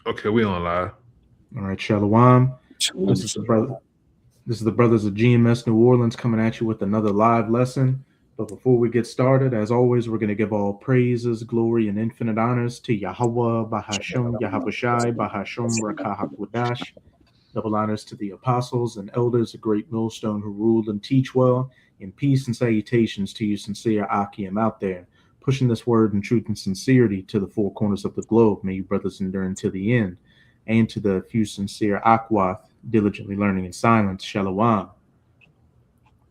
Okay, we on live. All right, Shalom. Shalom, This is the shalom. brother. This is the brothers of GMS New Orleans coming at you with another live lesson. But before we get started, as always, we're going to give all praises, glory, and infinite honors to Yahweh, Bahasham, Yahabushai, Bahasham, Rakahakwadash. Double honors to the apostles and elders, a great millstone who rule and teach well. And peace and salutations to you, sincere Akim out there, pushing this word in truth and sincerity to the four corners of the globe. May you brothers endure until the end. And to the few sincere Akwath, diligently learning in silence, Shalom.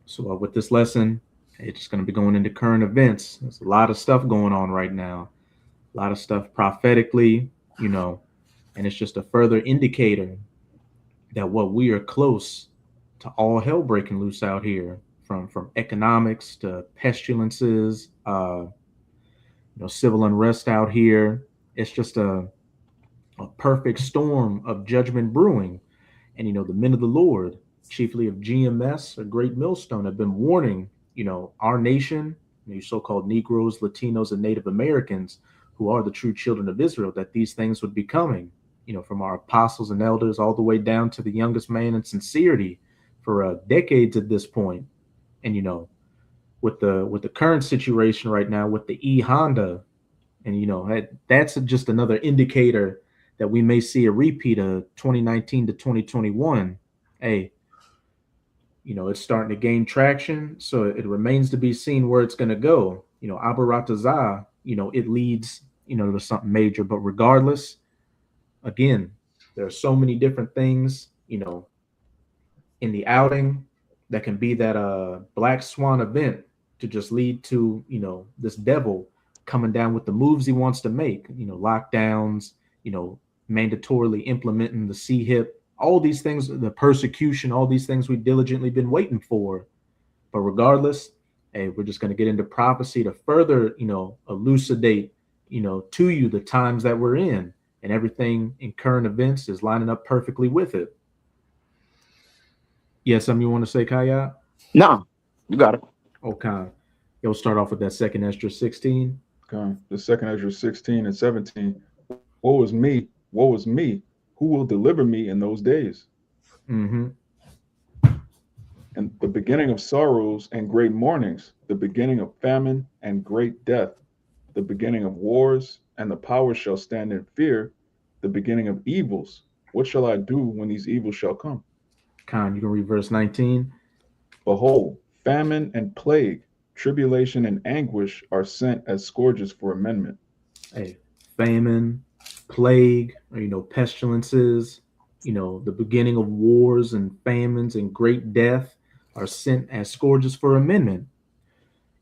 So with this lesson, it's just going to be going into current events. There's a lot of stuff going on right now, a lot of stuff prophetically, and it's just a further indicator that what we are close to all hell breaking loose out here, from economics to pestilences, civil unrest out here. It's just a perfect storm of judgment brewing. And the men of the Lord, chiefly of GMS, a great millstone, have been warning, our nation, you so-called Negroes, Latinos, and Native Americans, who are the true children of Israel, that these things would be coming, from our apostles and elders all the way down to the youngest man in sincerity for decades at this point. And with the current situation right now with the Honda, and that's just another indicator that we may see a repeat of 2019 to 2021. Hey, it's starting to gain traction, so it remains to be seen where it's going to go. Abaratazah, it leads, to something major. But regardless, again, there are so many different things, in the outing that can be that black swan event to just lead to, this devil coming down with the moves he wants to make, lockdowns, mandatorily implementing the C-HIP, all these things, the persecution, all these things we've diligently been waiting for. But regardless, hey, we're just going to get into prophecy to further, elucidate, to you the times that we're in, and everything in current events is lining up perfectly with it. Yes, something you want to say, Kaya? No, you got it. Okay. You'll start off with that second Ezra 16. Okay. The second Ezra 16 and 17. Woe is me, woe is me. Who will deliver me in those days? Mm-hmm. And the beginning of sorrows and great mournings, the beginning of famine and great death, the beginning of wars, and the powers shall stand in fear, the beginning of evils. What shall I do when these evils shall come? Khan, you can read verse 19. Behold, famine and plague, tribulation and anguish are sent as scourges for amendment. Hey, famine, plague, or, pestilences, the beginning of wars and famines and great death are sent as scourges for amendment.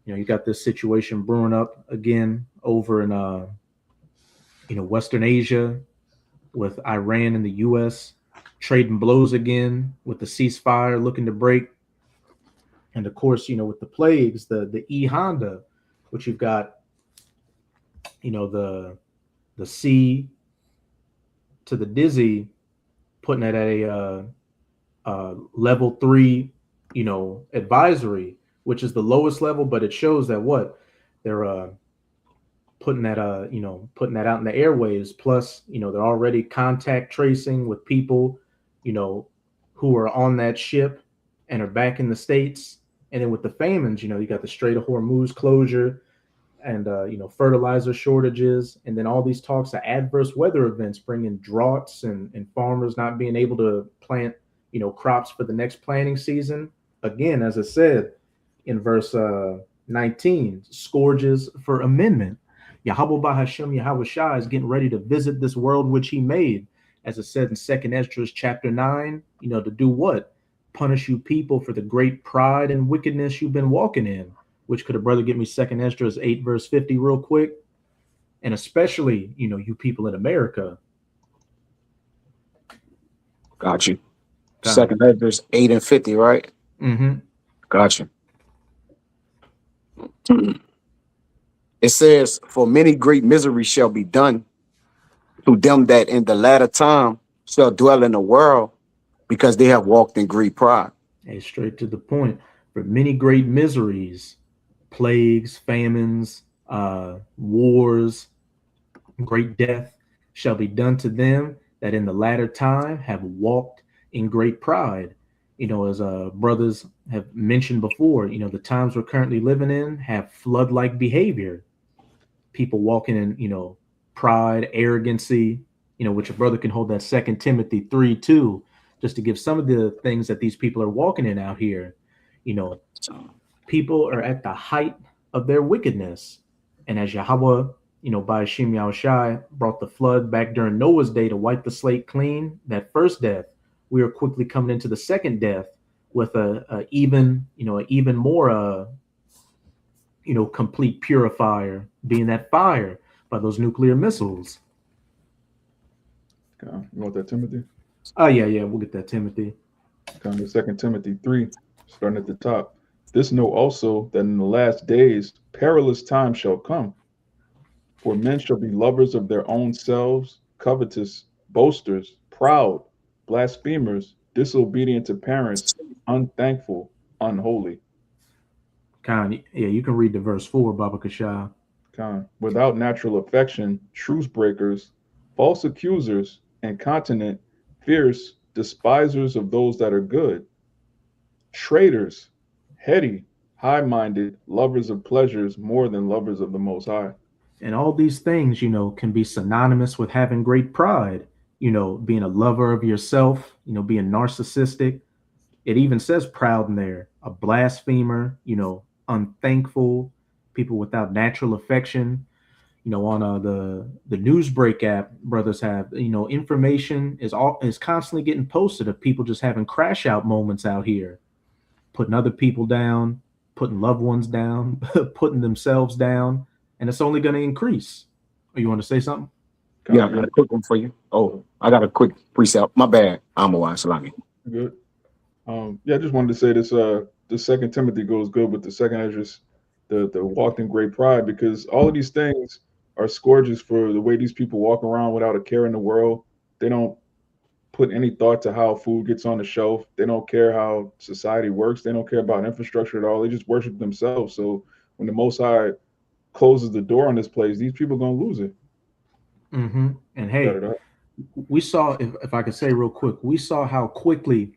You got this situation brewing up again over in, Western Asia with Iran and the U.S. trading blows again with the ceasefire looking to break. And of course, with the plagues, the Honda, which you've got, the C to the dizzy, putting it at a level 3, advisory, which is the lowest level, but it shows that what they're putting that putting that out in the airwaves. Plus, they're already contact tracing with people, who are on that ship and are back in the States. And then with the famines, you got the Strait of Hormuz closure and, fertilizer shortages. And then all these talks of adverse weather events bringing droughts and farmers not being able to plant, crops for the next planting season. Again, as I said in verse 19, scourges for amendment. Yahweh Bahashem Yahweh Shah is getting ready to visit this world which he made, as it said in 2nd Ezra chapter 9, to do what? Punish you people for the great pride and wickedness you've been walking in. Which could a brother get me 2nd Ezra 8 verse 50 real quick? And especially, you people in America. Got you. Second Ezra 8 and 50, right? Mm-hmm. Got you. It says, for many great miseries shall be done to them that in the latter time shall dwell in the world, because they have walked in great pride. Hey, straight to the point. For many great miseries, plagues, famines, wars, great death shall be done to them that in the latter time have walked in great pride. As brothers have mentioned before, the times we're currently living in have flood-like behavior. People walking in, pride, arrogancy, which a brother can hold that Second Timothy 3:2, just to give some of the things that these people are walking in out here. You know, people are at the height of their wickedness. And as Yahweh, by Hashem Yahushai, brought the flood back during Noah's day to wipe the slate clean, that first death, we are quickly coming into the second death with a even more, complete purifier, being that fire by those nuclear missiles. Okay. You want that, Timothy? Oh, yeah, we'll get that, Timothy. Come to 2 Timothy 3, starting at the top. This know also that in the last days perilous times shall come. For men shall be lovers of their own selves, covetous, boasters, proud, blasphemers, disobedient to parents, unthankful, unholy. Khan, yeah, you can read the verse 4, Baba Kashah. Khan, without natural affection, truce breakers, false accusers, incontinent, fierce, despisers of those that are good, traitors, heady, high-minded, lovers of pleasures more than lovers of the Most High. And all these things, can be synonymous with having great pride, being a lover of yourself, being narcissistic. It even says proud in there, a blasphemer, unthankful, people without natural affection. On the Newsbreak app, brothers have, information is constantly getting posted of people just having crash out moments out here, putting other people down, putting loved ones down, putting themselves down, and it's only going to increase. Oh, you want to say something? Yeah, I got a quick one for you. Oh, I got a quick precept. My bad. I'm a Salami. Good. I just wanted to say this. The Second Timothy goes good with the second Esdras, the walked in great pride, because all of these things are scourges for the way these people walk around without a care in the world. They don't put any thought to how food gets on the shelf. They don't care how society works. They don't care about infrastructure at all. They just worship themselves. So when the Most High closes the door on this place, these people are going to lose it. Mm-hmm. And hey, we saw, if I could say real quick, we saw how quickly,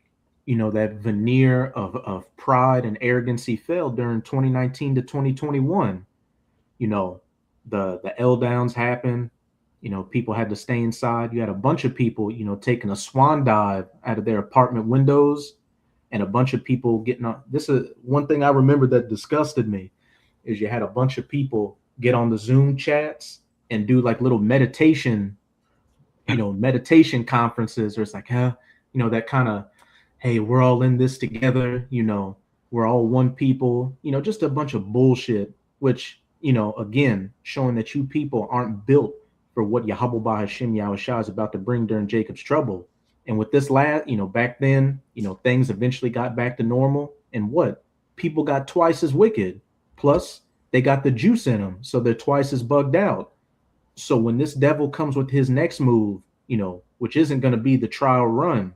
that veneer of pride and arrogancy fell during 2019 to 2021. The L downs happened. People had to stay inside. You had a bunch of people, taking a swan dive out of their apartment windows, and a bunch of people getting on. This is one thing I remember that disgusted me, is you had a bunch of people get on the Zoom chats and do like little meditation, meditation conferences, or it's like, that kind of, hey, we're all in this together, we're all one people, just a bunch of bullshit, which, again, showing that you people aren't built for what Yahweh Hashem Yahushua is about to bring during Jacob's trouble. And with this back then, things eventually got back to normal, and what? People got twice as wicked. Plus, they got the juice in them, so they're twice as bugged out. So when this devil comes with his next move, which isn't going to be the trial run,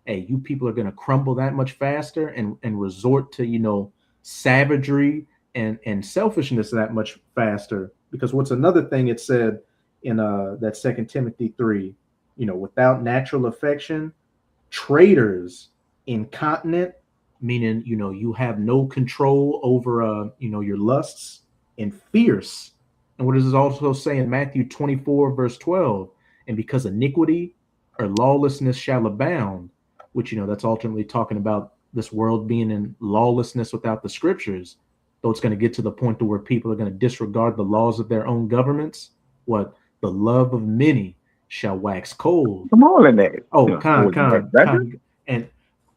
hey, you people are going to crumble that much faster and resort to, savagery and selfishness that much faster. Because what's another thing it said in that 2 Timothy 3, without natural affection, traitors, incontinent, meaning, you have no control over, your lusts, and fierce. And what does it also say in Matthew 24, verse 12? And because iniquity or lawlessness shall abound, which, that's ultimately talking about this world being in lawlessness without the scriptures, though it's going to get to the point to where people are going to disregard the laws of their own governments. What? The love of many shall wax cold. Come on in there. Oh, con. And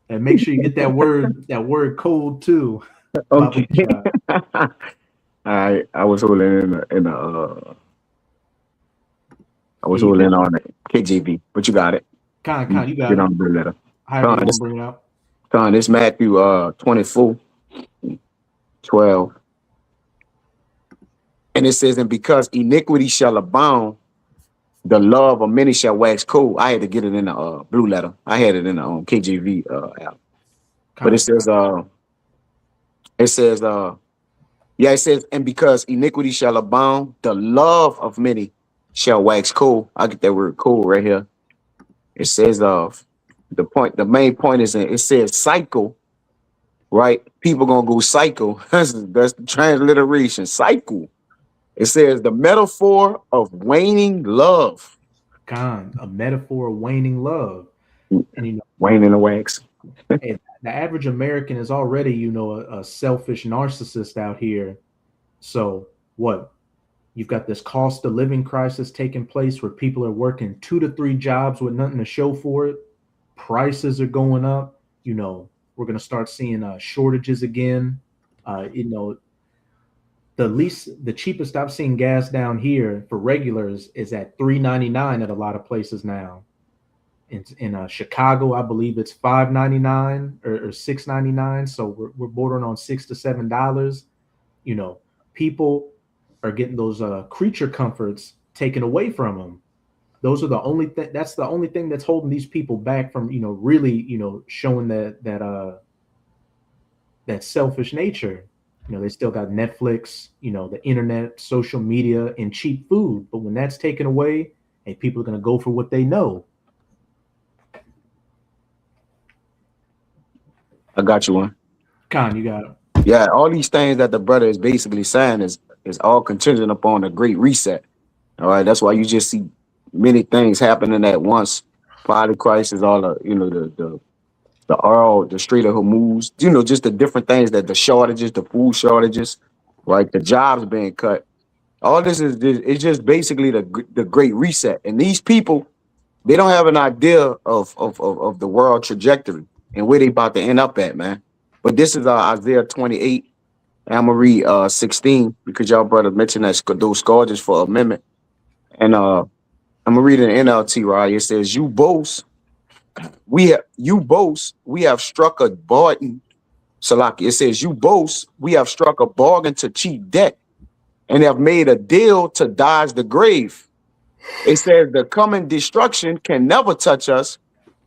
make sure you get that word cold too. Okay. I was holding holding on it. KJV, but you got it. Con, you got Get it. on the letter. How do you bring it out? Con, this Matthew 24, 12. And it says, and because iniquity shall abound, the love of many shall wax cold. I had to get it in the blue letter. I had it in the KJV app. But it says, it says, and because iniquity shall abound, the love of many shall wax cold. I get that word cold right here. It says the main point is it says cycle, right? People gonna go cycle. That's the transliteration, cycle. It says the metaphor of waning love. Con, a metaphor of waning love. And you know, Waning the wax. and the average American is already, you know, a selfish narcissist out here. So what? You've got this cost of living crisis taking place where people are working 2 to 3 jobs with nothing to show for it. Prices are going up. You know, we're going to start seeing shortages again. You know, the cheapest I've seen gas down here for regulars is at $3.99 at a lot of places now. In Chicago, I believe it's $5.99 or $6.99. So we're bordering on $6 to $7. You know, people are getting those creature comforts taken away from them. Those are the only thing. That's the only thing that's holding these people back from, you know, really, you know, showing that selfish nature. You know, they still got Netflix, you know, the internet, social media, and cheap food. But when that's taken away, hey, people are going to go for what they know. I got you one. Con, you got it. Yeah, all these things that the brother is basically saying is all contingent upon a great reset. All right, that's why you just see many things happening at once. Body crisis, all the the oil, the Strait of Hormuz, you know, just the different things that the shortages, the food shortages, right? The jobs being cut. All this is it's just basically the great reset. And these people, they don't have an idea of the world trajectory and where they about to end up at, man. But this is Isaiah 28. And I'm gonna read 16 because y'all brother mentioned that those scourges for amendment. And I'm gonna read an NLT, right? It says, "You boast, we have struck a bargain." Salaki, it says, "You boast, we have struck a bargain to cheat debt, and have made a deal to dodge the grave." It says, "The coming destruction can never touch us,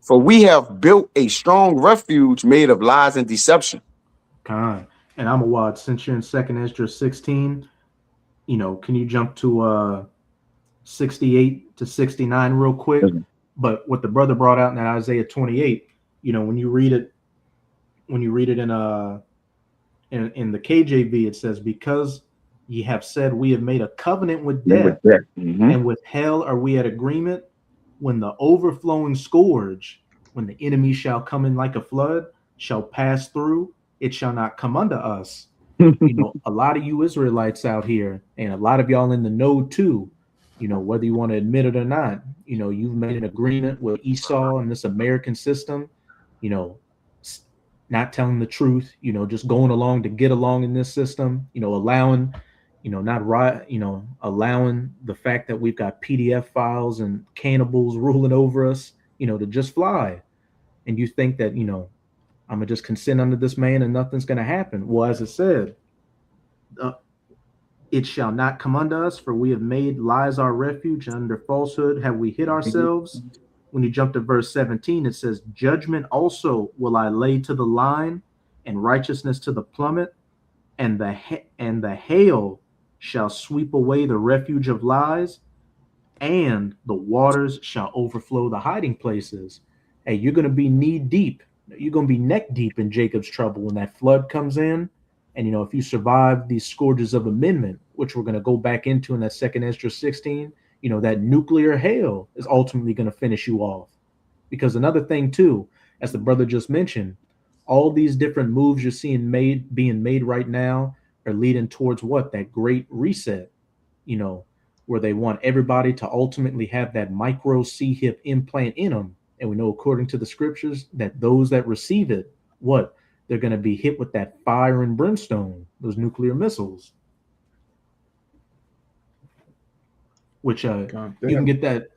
for we have built a strong refuge made of lies and deception." Con. And I'm a watch. Since you're in Second Ezra 16, you know, can you jump to 68 to 69 real quick? Mhm. But what the brother brought out in that Isaiah 28, you know, when you read it in the KJV, it says, "Because ye have said, we have made a covenant with death, and with hell are we at agreement. When the overflowing scourge, when the enemy shall come in like a flood, shall pass through, it shall not come unto us." You know, a lot of you Israelites out here, and a lot of y'all in the know too, you know, whether you want to admit it or not, you know, you've made an agreement with Esau and this American system, you know, not telling the truth, you know, just going along to get along in this system, you know, allowing, you know, not right, you know, allowing the fact that we've got PDF files and cannibals ruling over us, you know, to just fly. And you think that, you know, I'm gonna just consent under this man and nothing's gonna happen. Well, as it said, it shall not come unto us, for we have made lies our refuge, and under falsehood have we hid ourselves. When you jump to verse 17, it says, "Judgment also will I lay to the line, and righteousness to the plummet, and the hail shall sweep away the refuge of lies, and the waters shall overflow the hiding places." Hey, you're going to be knee deep. You're going to be neck deep in Jacob's trouble when that flood comes in. And, you know, if you survive these scourges of amendment, which we're going to go back into in that second Ezra 16, you know, that nuclear hail is ultimately going to finish you off. Because another thing, too, as the brother just mentioned, all these different moves you're seeing being made right now are leading towards what? That great reset, you know, where they want everybody to ultimately have that micro C-hip implant in them. And we know, according to the scriptures, that those that receive it, what? They're going to be hit with that fire and brimstone, those nuclear missiles. Which you can get that.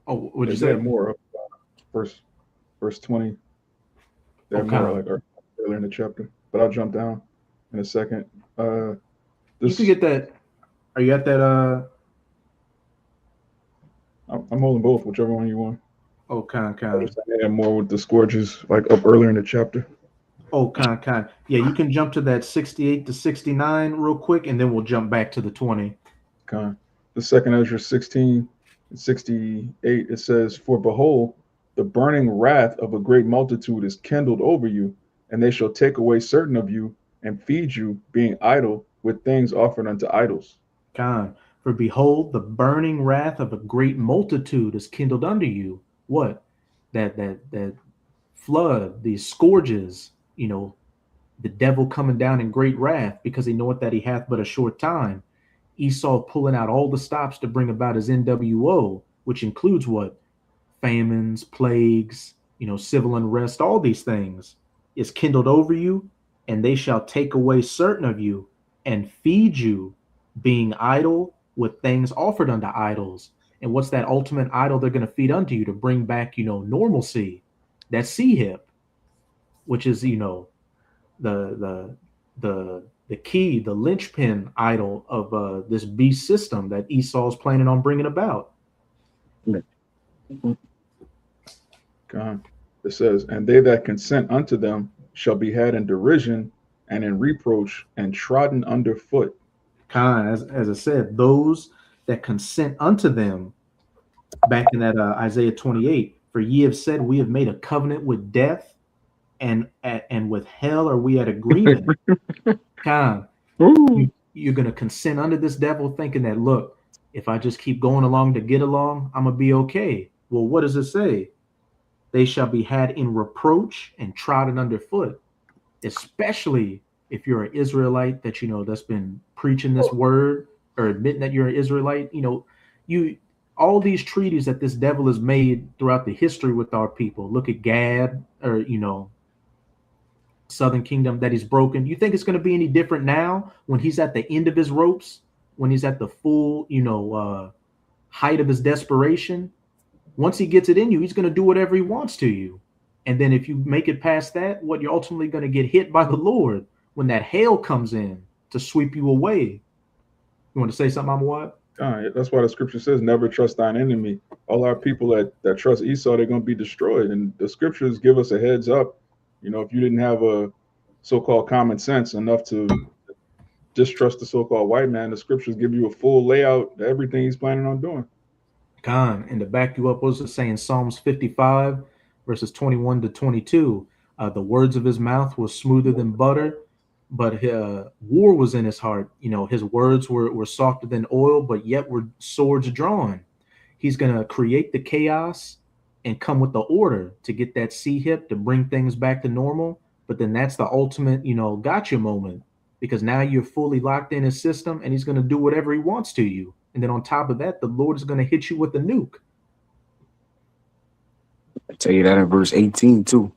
Oh, what did you say? More up verse 20. They have more like earlier in the chapter, but I'll jump down in a second. You can get that. Are you at that? I'm holding both, whichever one you want. Oh, kind. They have more with the scourges, like up earlier in the chapter. Oh, kind. Yeah, you can jump to that 68 to 69 real quick, and then we'll jump back to the 20. Kind. the second Ezra 16 and 68, it says, "For behold, the burning wrath of a great multitude is kindled over you, and they shall take away certain of you and feed you, being idle, with things offered unto idols." God, for behold, the burning wrath of a great multitude is kindled under you. What? That flood, these scourges, the devil coming down in great wrath, because he knoweth that he hath but a short time. Esau pulling out all the stops to bring about his NWO, which includes what? Famines, plagues, civil unrest, all these things is kindled over you, and they shall take away certain of you and feed you, being idle, with things offered unto idols. And what's that ultimate idol they're going to feed unto you to bring back, normalcy? That sea hip, which is, the key, the linchpin idol of this beast system that Esau's planning on bringing about. God. It says, "And they that consent unto them shall be had in derision and in reproach and trodden under foot." As I said, those that consent unto them, back in that Isaiah 28, "For ye have said, we have made a covenant with death, and with hell are we at agreement." You're going to consent under this devil, thinking that, look, if I just keep going along to get along, I'm going to be okay. Well, what does it say? They shall be had in reproach and trodden underfoot, especially if you're an Israelite that, that's been preaching this word or admitting that you're an Israelite. All these treaties that this devil has made throughout the history with our people. Look at Gad, or, Southern Kingdom, that he's broken. You think it's going to be any different now when he's at the end of his ropes, when he's at the full, height of his desperation? Once he gets it in you, he's going to do whatever he wants to you. And then if you make it past that, what, you're ultimately going to get hit by the Lord when that hail comes in to sweep you away. You want to say something, Amawad? That's why the scripture says, "Never trust thine enemy." All our people that trust Esau, they're going to be destroyed. And the scriptures give us a heads up. If you didn't have a so-called common sense enough to distrust the so-called white man, the scriptures give you a full layout of everything he's planning on doing. And to back you up, what was it saying? Psalms 55, verses 21 to 22. The words of his mouth were smoother than butter, but war was in his heart. His words were softer than oil, but yet were swords drawn. He's going to create the chaos and come with the order to get that sea hip to bring things back to normal. But then that's the ultimate, gotcha moment, because now you're fully locked in his system, and he's going to do whatever he wants to you. And then on top of that, the Lord is going to hit you with a nuke. I tell you that in verse 18 too.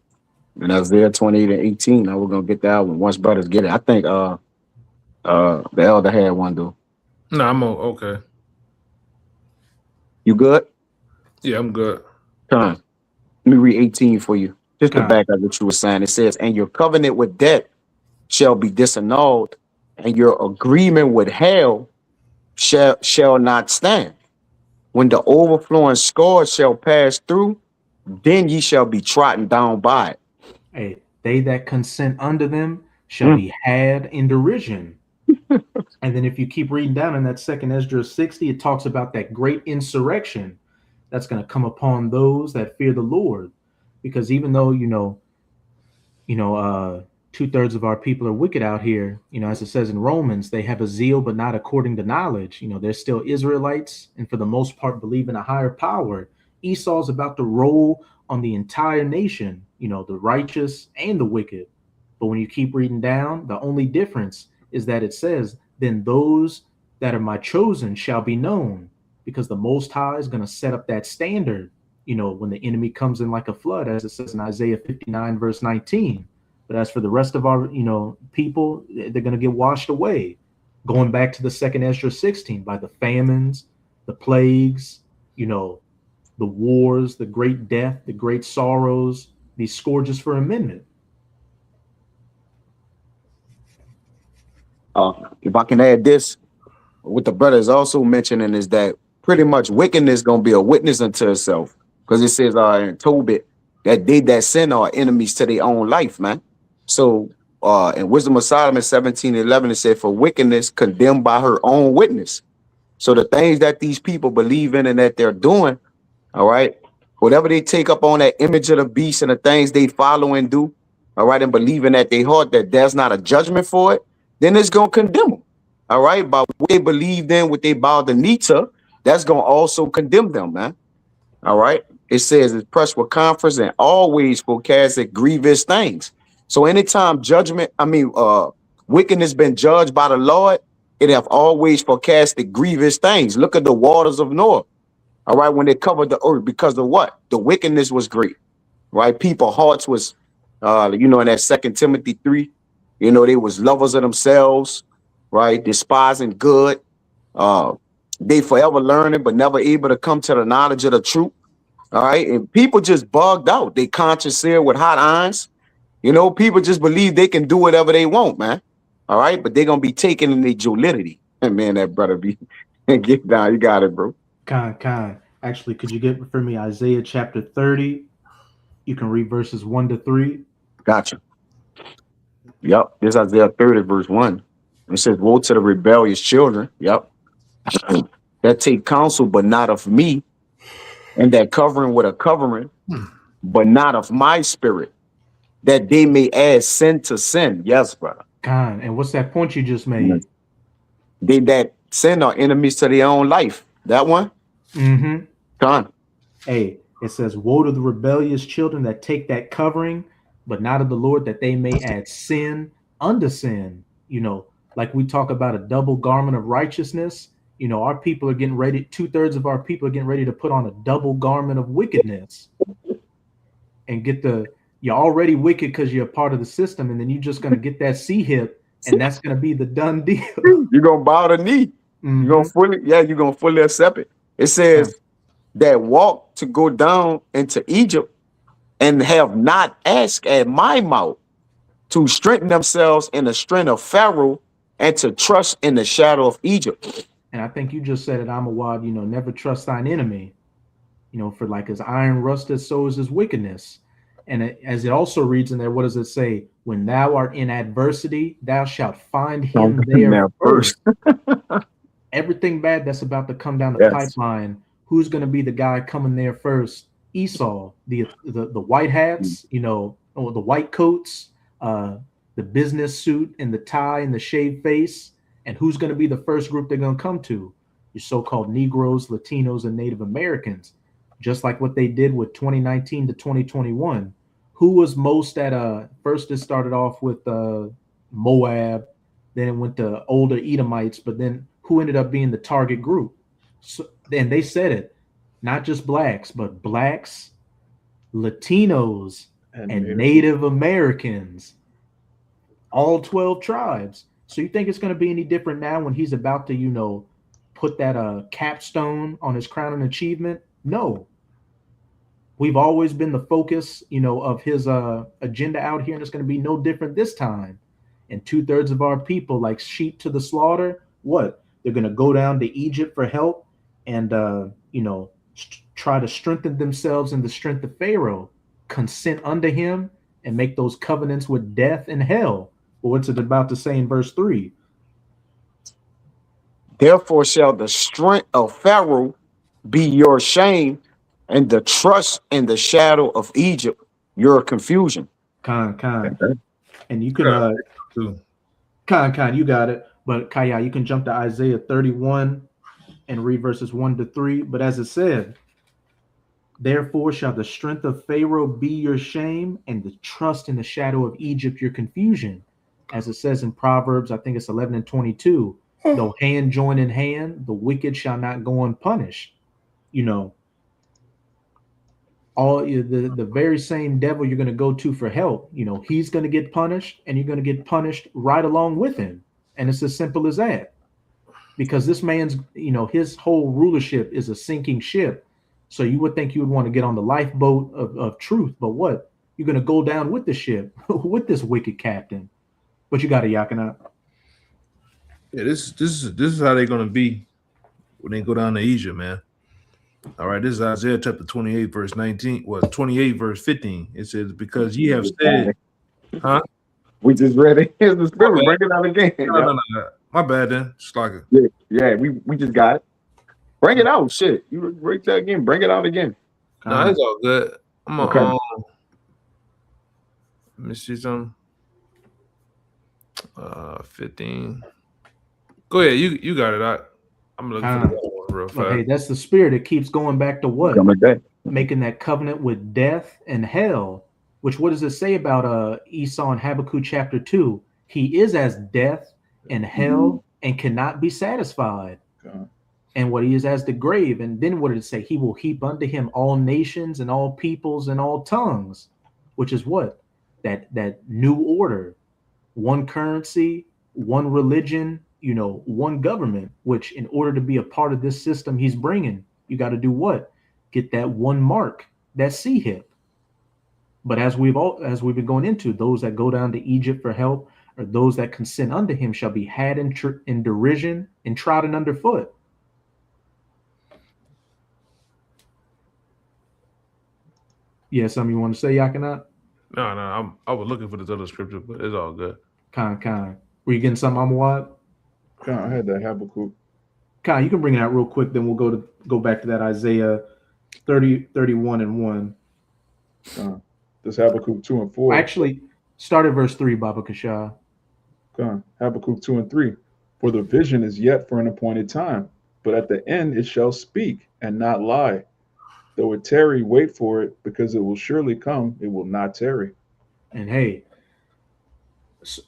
And Isaiah 28 and 18. Now we're gonna get that one once brothers get it. I think the elder had one though. No, I'm okay. You good? Yeah, I'm good. Let me read 18 for you. Just to back up what you were saying. It says, "And your covenant with death shall be disannulled, and your agreement with hell shall not stand. When the overflowing scourge shall pass through, then ye shall be trodden down by it." Hey, they that consent unto them shall be had in derision. And then if you keep reading down in that second Ezra 60, it talks about that great insurrection that's going to come upon those that fear the Lord. Because even though, 2/3 of our people are wicked out here, as it says in Romans, they have a zeal, but not according to knowledge. They're still Israelites, and for the most part believe in a higher power. Esau's about to roll on the entire nation, the righteous and the wicked. But when you keep reading down, the only difference is that it says, "Then those that are my chosen shall be known," because the Most High is going to set up that standard, when the enemy comes in like a flood, as it says in Isaiah 59, verse 19. But as for the rest of our, people, they're going to get washed away. Going back to the second Ezra 16, by the famines, the plagues, the wars, the great death, the great sorrows, these scourges for amendment. If I can add this, what the brother is also mentioning is that pretty much wickedness going to be a witness unto itself. Because it says in Tobit that they that sin are enemies to their own life, man. So in Wisdom of Solomon 17:11, it said, "For wickedness condemned by her own witness." So the things that these people believe in and that they're doing, all right, whatever they take up on that image of the beast and the things they follow and do, all right, and believe in that they heart that there's not a judgment for it, then it's going to condemn them. All right, but what they believed in, what they bowed the knee to, that's going to also condemn them, man. All right. It says it's pressed with conference and always forecasted grievous things. So anytime wickedness been judged by the Lord, it have always forecasted grievous things. Look at the waters of Noah. All right, when they covered the earth, because of what? The wickedness was great. Right? People's hearts was in that 2 Timothy 3, they was lovers of themselves, right? Despising good. They forever learning, but never able to come to the knowledge of the truth. All right. And people just bugged out. They conscience seared with hot irons. People just believe they can do whatever they want, man. All right. But they're going to be taken in their duality. And man, that brother be get down. You got it, bro. Khan. Actually, could you get for me Isaiah chapter 30? You can read verses 1-3. Gotcha. Yep. This is Isaiah 30, verse 1. It says, woe to the rebellious children. Yep. That take counsel, but not of me. And that covering with a covering, but not of my spirit, that they may add sin to sin. Yes, brother. Khan, and what's that point you just made? They that sin are enemies to their own life. That one? Mm-hmm. Khan. Hey, it says, woe to the rebellious children that take that covering, but not of the Lord, that they may add sin unto sin. Like we talk about a double garment of righteousness. Our people are getting ready. 2/3 of our people are getting ready to put on a double garment of wickedness and you're already wicked because you're a part of the system. And then you're just going to get that C-hip and that's going to be the done deal. You're going to bow the knee. Mm-hmm. You're going to fully accept it. It says that walk to go down into Egypt and have not asked at my mouth to strengthen themselves in the strength of Pharaoh and to trust in the shadow of Egypt. And I think you just said it, Amawad, never trust thine enemy, for like as iron rusted, so is his wickedness. And as it also reads in there, what does it say? When thou art in adversity, thou shalt find him there first. Everything bad that's about to come down the pipeline, who's going to be the guy coming there first? Esau, the white hats, the white coats, the business suit and the tie and the shaved face. And who's going to be the first group they're going to come to? Your so-called Negroes, Latinos, and Native Americans, just like what they did with 2019 to 2021. Who was most at first it started off with Moab, then it went to older Edomites, but then who ended up being the target group? So, and they said it, not just blacks, but blacks, Latinos, and Native Americans, all 12 tribes. So you think it's going to be any different now when he's about to, put that capstone on his crowning achievement? No. We've always been the focus, of his agenda out here, and it's going to be no different this time. And 2/3 of our people, like sheep to the slaughter, what? They're going to go down to Egypt for help and, try to strengthen themselves in the strength of Pharaoh, consent unto him, and make those covenants with death and hell. Well, what's it about to say in verse 3? Therefore shall the strength of Pharaoh be your shame, and the trust in the shadow of Egypt your confusion. Khan. And you can Khan, you got it. But Kaya, you can jump to Isaiah 31 and read verses 1-3. But as it said, therefore shall the strength of Pharaoh be your shame, and the trust in the shadow of Egypt your confusion. As it says in Proverbs, I think it's 11:22, though hand join in hand, the wicked shall not go unpunished. All the very same devil you're going to go to for help, he's going to get punished, and you're going to get punished right along with him. And it's as simple as that. Because this man's, his whole rulership is a sinking ship. So you would think you would want to get on the lifeboat of truth, but what? You're going to go down with the ship, with this wicked captain. But you got it, Yakina. Yeah, this is how they're gonna be when they go down to Egypt, man. All right, this is Isaiah chapter 28, verse 19. Well, 28, verse 15. It says, because ye have said, huh? We just read it. Here's the scripture. Break it out again. No. My bad then. Just like it. Yeah, we just got it. Bring it out, shit. You break that again. Bring it out again. No, it's all good. I'm Okay. gonna let me see something. 15. Go ahead. You got it. I'm looking for that one real fast. Hey, that's the spirit. It keeps going back to what? Coming back. Making that covenant with death and hell. Which what does it say about Esau in Habakkuk chapter 2? He is as death and hell and cannot be satisfied. God. And what he is as the grave. And then what did it say? He will heap unto him all nations and all peoples and all tongues, which is what? That new order, one currency, one religion, one government, which in order to be a part of this system he's bringing, you got to do what? Get that one mark, that sea hip. But as we've been going into, those that go down to Egypt for help, or those that consent unto him shall be had in derision and trodden underfoot. Yeah, something you want to say, Yakanat? No, I was looking for this other scripture, but it's all good. Khan. Were you getting something, Amawad? God, I had that Habakkuk. Khan, you can bring it out real quick, then we'll go back to that Isaiah 30, 31 and 1. This Habakkuk 2 and 4. Actually, start at verse 3, Baba Kasha. Habakkuk 2 and 3. For the vision is yet for an appointed time, but at the end it shall speak and not lie. Though it tarry, wait for it, because it will surely come. It will not tarry. And hey,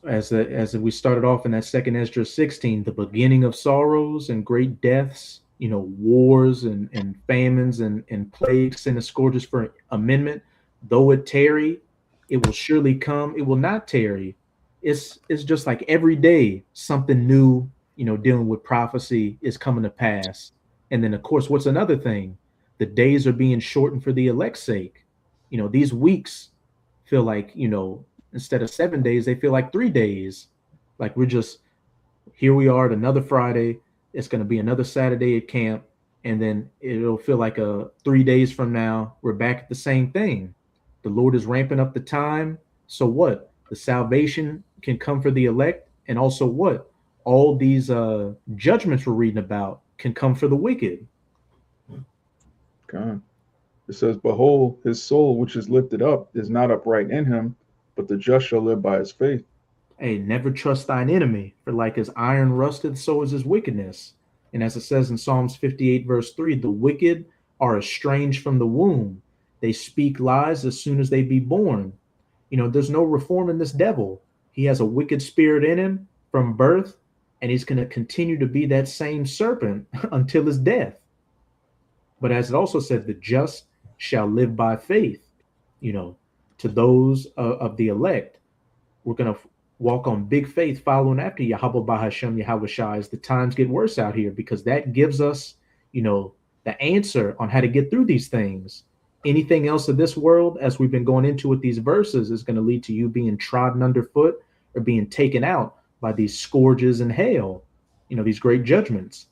as we started off in that second Esdras 16, the beginning of sorrows and great deaths, wars and famines and plagues and scourges for amendment. Though it tarry, it will surely come. It will not tarry. It's just like every day something new, dealing with prophecy is coming to pass. And then of course, what's another thing? The days are being shortened for the elect's sake. These weeks feel like, instead of 7 days, they feel like 3 days. Like here we are at another Friday. It's going to be another Saturday at camp. And then it'll feel like 3 days from now, we're back at the same thing. The Lord is ramping up the time. So what? The salvation can come for the elect. And also what? All these judgments we're reading about can come for the wicked. God. It says, behold, his soul, which is lifted up, is not upright in him, but the just shall live by his faith. Hey, never trust thine enemy, for like as iron rusteth, so is his wickedness. And as it says in Psalms 58, verse 3, the wicked are estranged from the womb. They speak lies as soon as they be born. There's no reform in this devil. He has a wicked spirit in him from birth, and he's going to continue to be that same serpent until his death. But as it also said, the just shall live by faith. To those of the elect, we're going to walk on big faith following after Yahweh Bahashem Yahweh Shai as the times get worse out here, because that gives us, the answer on how to get through these things. Anything else of this world, as we've been going into with these verses, is going to lead to you being trodden underfoot or being taken out by these scourges and hail, these great judgments.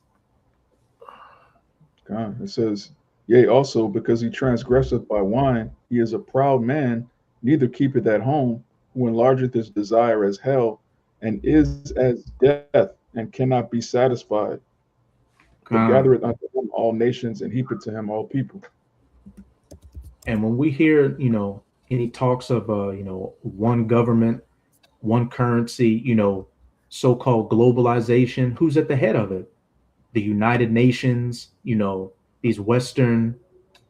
God, it says, yea, also because he transgresseth by wine, he is a proud man, neither keepeth at home, who enlargeth his desire as hell, and is as death, and cannot be satisfied. But gathereth unto him all nations, and heapeth to him all people. And when we hear, any talks of, one government, one currency, so-called globalization, who's at the head of it? The United Nations, these Western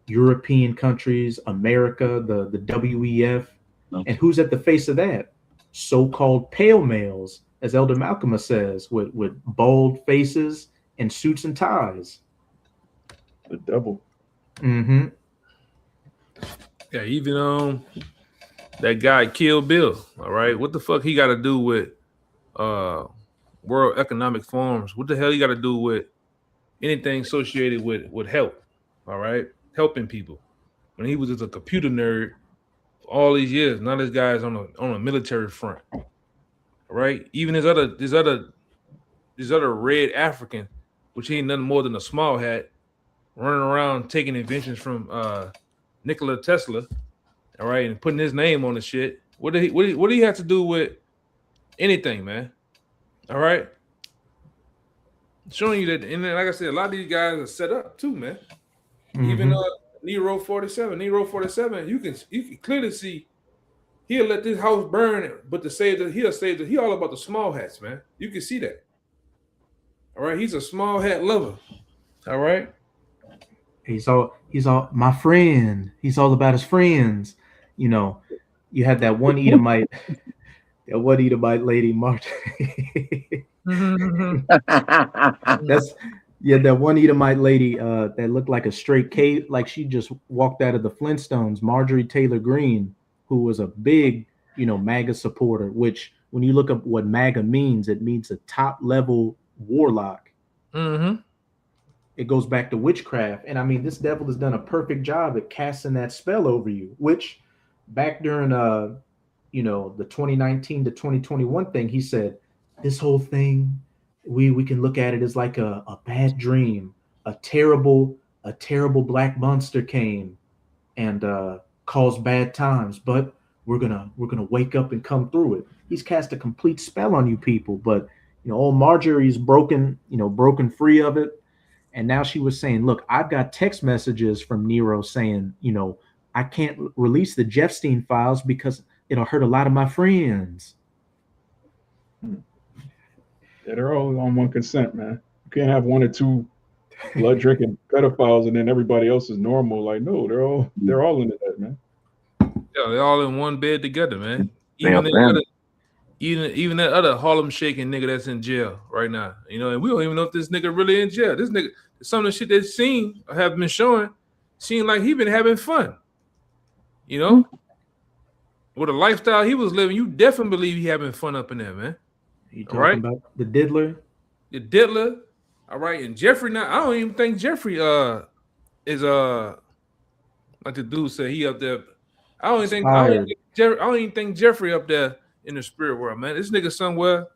European countries, America, the WEF, and who's at the face of that? So-called pale males, as Elder Malcolm says, with bald faces and suits and ties. The devil. Mm-hmm. Yeah, even that guy Kill Bill. All right, what the fuck he got to do with World Economic Forums? What the hell he got to do with anything associated with help? All right, helping people. When he was just a computer nerd for all these years, now this guy's on a military front. All right, even this other red African, which ain't nothing more than a small hat, running around taking inventions from Nikola Tesla, all right, and putting his name on the shit. What do he have to do with anything, man? All right, showing you that. And then, like I said, a lot of these guys are set up too, man. Even Mhm. Nero 47, you can clearly see he'll let this house burn, but to save that he'll save that he all about the small hats, man. You can see that. All right, he's a small hat lover. All right. He's all my friend. He's all about his friends. You know, you had that one Edomite, lady, Martha. That's that one Edomite lady that looked like a straight cave, like she just walked out of the Flintstones, Marjorie Taylor Greene, who was a big, MAGA supporter, which when you look up what MAGA means, it means a top level warlock. Mm-hmm. It goes back to witchcraft. And I mean, this devil has done a perfect job at casting that spell over you, which back during the 2019 to 2021 thing, he said, this whole thing, we can look at it as like a bad dream. A terrible black monster came and caused bad times, but we're gonna wake up and come through it. He's cast a complete spell on you people, but old Marjorie's broken free of it. And now she was saying, look, I've got text messages from Nero saying, I can't release the Jeffstein files because it'll hurt a lot of my friends. Yeah, they're all on one consent, man. You can't have one or two blood drinking pedophiles and then everybody else is normal. Like, no, they're all into that, man. Yeah, they're all in one bed together, man. Yeah, Even that other Harlem shaking nigga that's in jail right now, and we don't even know if this nigga really in jail. This nigga, some of the shit they've seen or have been showing, seem like he been having fun. With the lifestyle he was living, you definitely believe he having fun up in there, man. You talking about the diddler? The diddler, all right. And Jeffrey, now I don't even think Jeffrey is like the dude said he up there. I don't even think Jeffrey up there in the spirit world, man. This nigga somewhere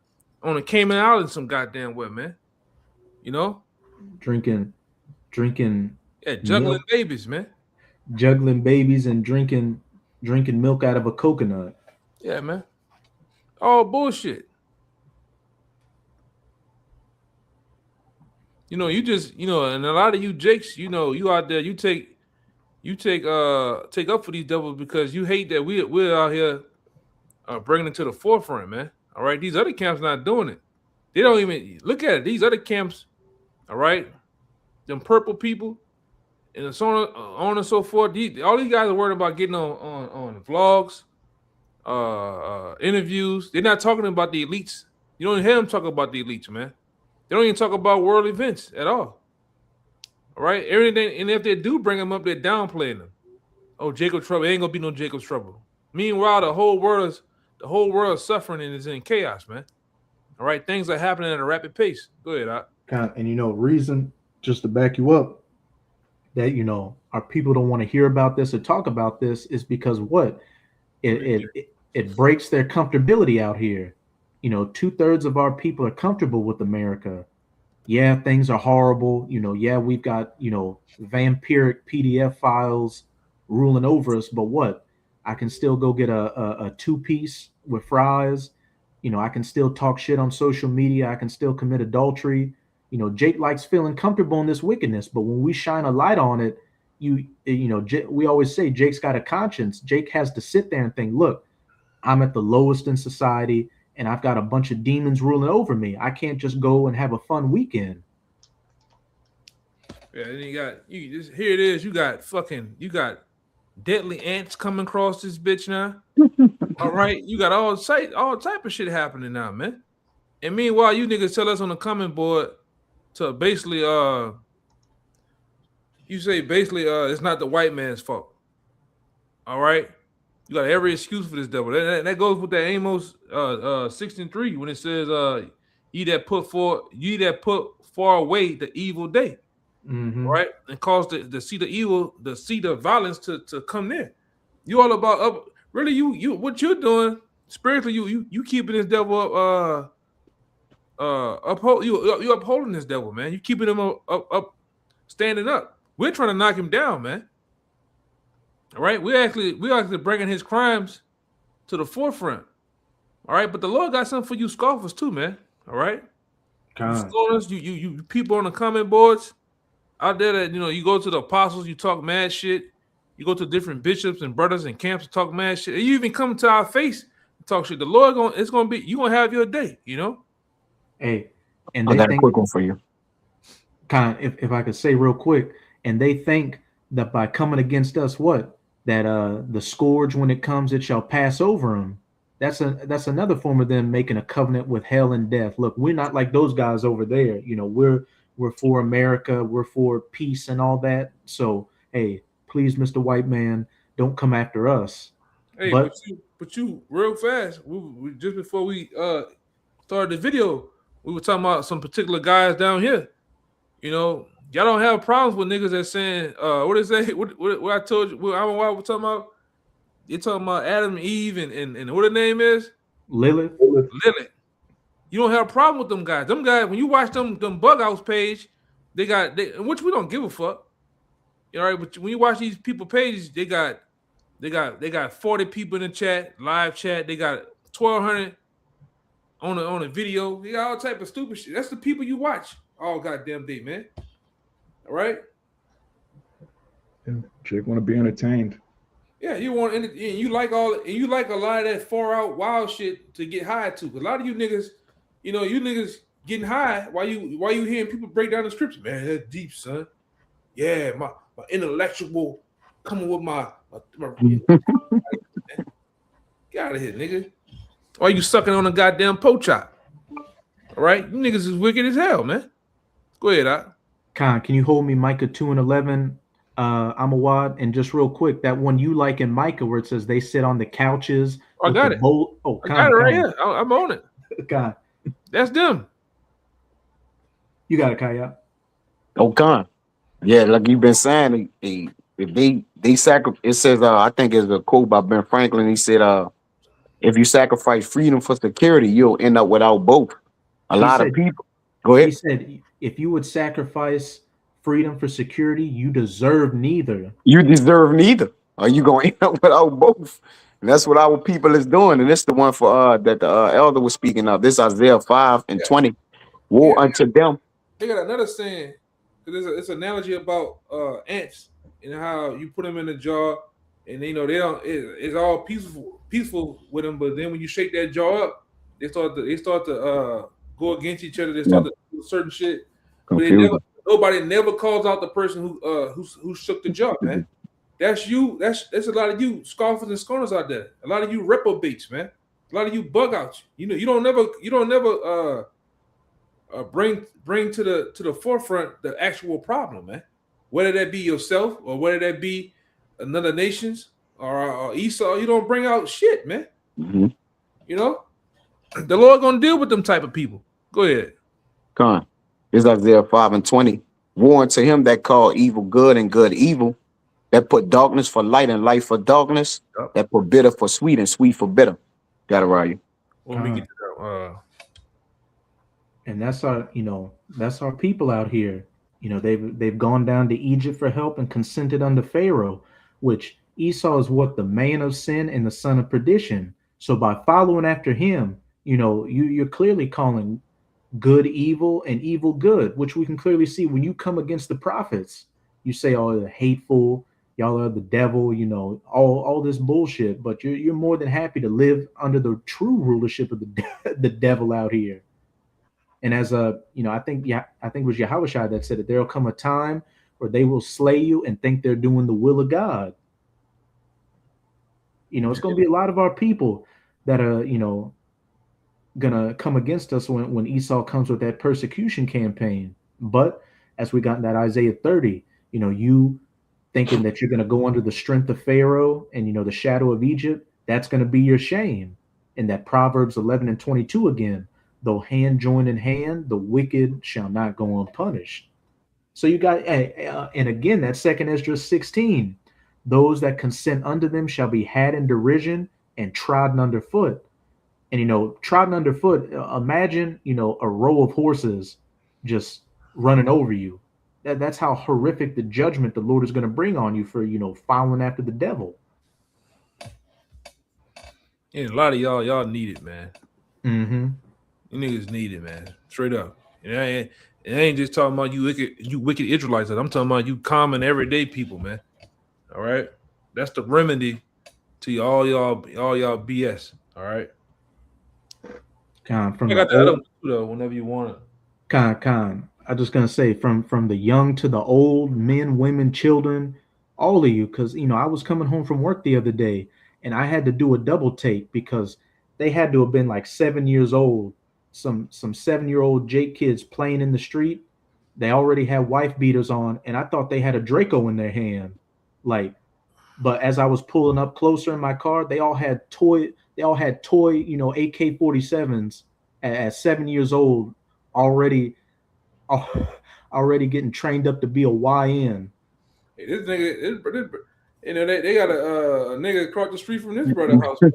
on the Cayman Islands, some goddamn way, man. Drinking. Yeah, juggling babies, man. Juggling babies and drinking milk out of a coconut. Yeah, man. All bullshit. You just, and a lot of you jakes, you out there, you take up for these devils because you hate that we're out here bringing it to the forefront, man. All right, these other camps not doing it. They don't even look at it. These other camps, all right, them purple people, and so on and so forth. All these guys are worried about getting on vlogs, interviews. They're not talking about the elites. You don't hear them talk about the elites, man. They don't even talk about world events at all. All right, everything, and if they do bring them up, they're downplaying them. Oh, Jacob Trouble, ain't gonna be no Jacob's Trouble. Meanwhile, the whole world is suffering and is in chaos, man. All right, things are happening at a rapid pace. Go ahead, Doc. And reason, just to back you up, that our people don't want to hear about this or talk about this is because what? It breaks their comfortability out here. 2/3 of our people are comfortable with America. Yeah, things are horrible. Yeah, we've got, vampiric PDF files ruling over us, but what? I can still go get a 2-piece with fries. I can still talk shit on social media. I can still commit adultery. Jake likes feeling comfortable in this wickedness, but when we shine a light on it, we always say Jake's got a conscience. Jake has to sit there and think, look, I'm at the lowest in society and I've got a bunch of demons ruling over me. I can't just go and have a fun weekend. Yeah, and here it is. You got deadly ants coming across this bitch now. All right, you got all type of shit happening now, man. And meanwhile, you niggas tell us on the comment board to basically you say it's not the white man's fault. All right. You got every excuse for this devil. That goes with that Amos 6:3 when it says, ye that put far away the evil day. Mm-hmm. Right? And cause the seed of evil, the seed of violence to come near. You all about up really you what you're doing spiritually, you keeping this devil you upholding this devil, man. You keeping him up standing up. We're trying to knock him down, man. All right, we're actually bringing his crimes to the forefront. All right, but the Lord got something for you scoffers too, man. All right, God. Stoners, you people on the comment boards out there that you go to the apostles, you talk mad shit. You go to different bishops and brothers and camps to talk mad shit. And you even come to our face and talk shit. The Lord it's gonna be you gonna have your day, Hey, and I they got a think, quick one for you. kind of, if I could say real quick, and they think that by coming against us, that the scourge, when it comes, it shall pass over them. That's another form of them making a covenant with hell and death. Look, we're not like those guys over there. We're for America, we're for peace and all that. So hey, please, Mr. White Man, don't come after us. Hey, But but you real fast. We just before we started the video, we were talking about some particular guys down here. Y'all don't have problems with niggas that saying what is that? What I told you? What I don't know what we're talking about. You're talking about Adam and Eve and what the name is? Lilith, Lilith. You don't have a problem with them guys. Them guys, when you watch them bug outs page, which we don't give a fuck. All right, but when you watch these people pages, they got 40 people in the chat, live chat. They got 1,200 on a video. They got all type of stupid shit. That's the people you watch all goddamn day, man. All right. Yeah, Jake want to be entertained. Yeah, you want and you like a lot of that far out wild shit to get high to. A lot of you niggas, you niggas getting high while you hearing people break down the scripture. Man, that's deep, son. Yeah, my intellectual coming with my get out of here, nigga. Why you sucking on a goddamn pork chop? All right, you niggas is wicked as hell, man. Go ahead, Khan, can you hold me Micah 2:11? Amawad, and just real quick, that one you like in Micah where it says they sit on the couches. I got it. Oh, I got it right here. I'm on it. God, that's them. You got it, Kaya. Oh, God. Yeah, like you've been saying, if they sacrifice, it says, I think it's a quote by Ben Franklin. He said, if you sacrifice freedom for security, you'll end up without both. A lot of people. Go ahead. He said, if you would sacrifice freedom for security, you deserve neither. You deserve neither. Are you going to end up without both? And that's what our people is doing. And it's the one for that the elder was speaking of. This Isaiah 5:20. Woe unto them. They got another saying. It's an analogy about ants and how you put them in a jar, and they don't. It's all peaceful with them. But then when you shake that jar up, they start to go against each other. They start to do certain shit. Nobody never calls out the person who shook the jar, man. That's you. That's a lot of you scoffers and scorners out there. A lot of you reprobates, man. A lot of you bug outs. You don't never bring to the forefront the actual problem, man. Whether that be yourself or whether that be another nations or Esau, you don't bring out shit, man. Mm-hmm. The Lord gonna deal with them type of people. Go ahead. Come on. It's Isaiah 5:20. Woe unto him that call evil good and good evil, that put darkness for light and light for darkness, that put bitter for sweet and sweet for bitter. Got it right. When we get to that, and that's our people out here. They've gone down to Egypt for help and consented unto Pharaoh, which Esau is the man of sin and the son of perdition. So by following after him, you're clearly calling good evil and evil good, which we can clearly see when you come against the prophets. You say, "Oh, they're hateful, y'all are the devil," all this bullshit. But you're more than happy to live under the true rulership of the devil out here. And as I think it was Yahushua that said that there'll come a time where they will slay you and think they're doing the will of God. It's going to be a lot of our people that are, gonna come against us when Esau comes with that persecution campaign. But as we got in that Isaiah 30, you thinking that you're gonna go under the strength of Pharaoh and the shadow of Egypt, that's gonna be your shame. In that Proverbs 11:22 again, though hand join in hand, the wicked shall not go unpunished. So you got, and again, that second Esdras 16, those that consent unto them shall be had in derision and trodden underfoot. And trodden underfoot, imagine a row of horses just running over you. That's how horrific the judgment the Lord is going to bring on you for following after the devil. And a lot of y'all need it, man. Mm-hmm. You niggas need it, man. Straight up. You know, it ain't just talking about you wicked Israelites. I'm talking about you common everyday people, man. All right, that's the remedy to all y'all BS. All right. From I the got the other old, one too, though. Whenever you want it. I'm just gonna say from the young to the old, men, women, children, all of you, because I was coming home from work the other day and I had to do a double take because they had to have been like 7 years old. Some 7-year-old Jake kids playing in the street. They already had wife beaters on, and I thought they had a Draco in their hand. Like, but as I was pulling up closer in my car, they all had toy, AK-47s at 7 years old, already already getting trained up to be a YN. Hey, this nigga, they got a nigga across the street from this brother house, man.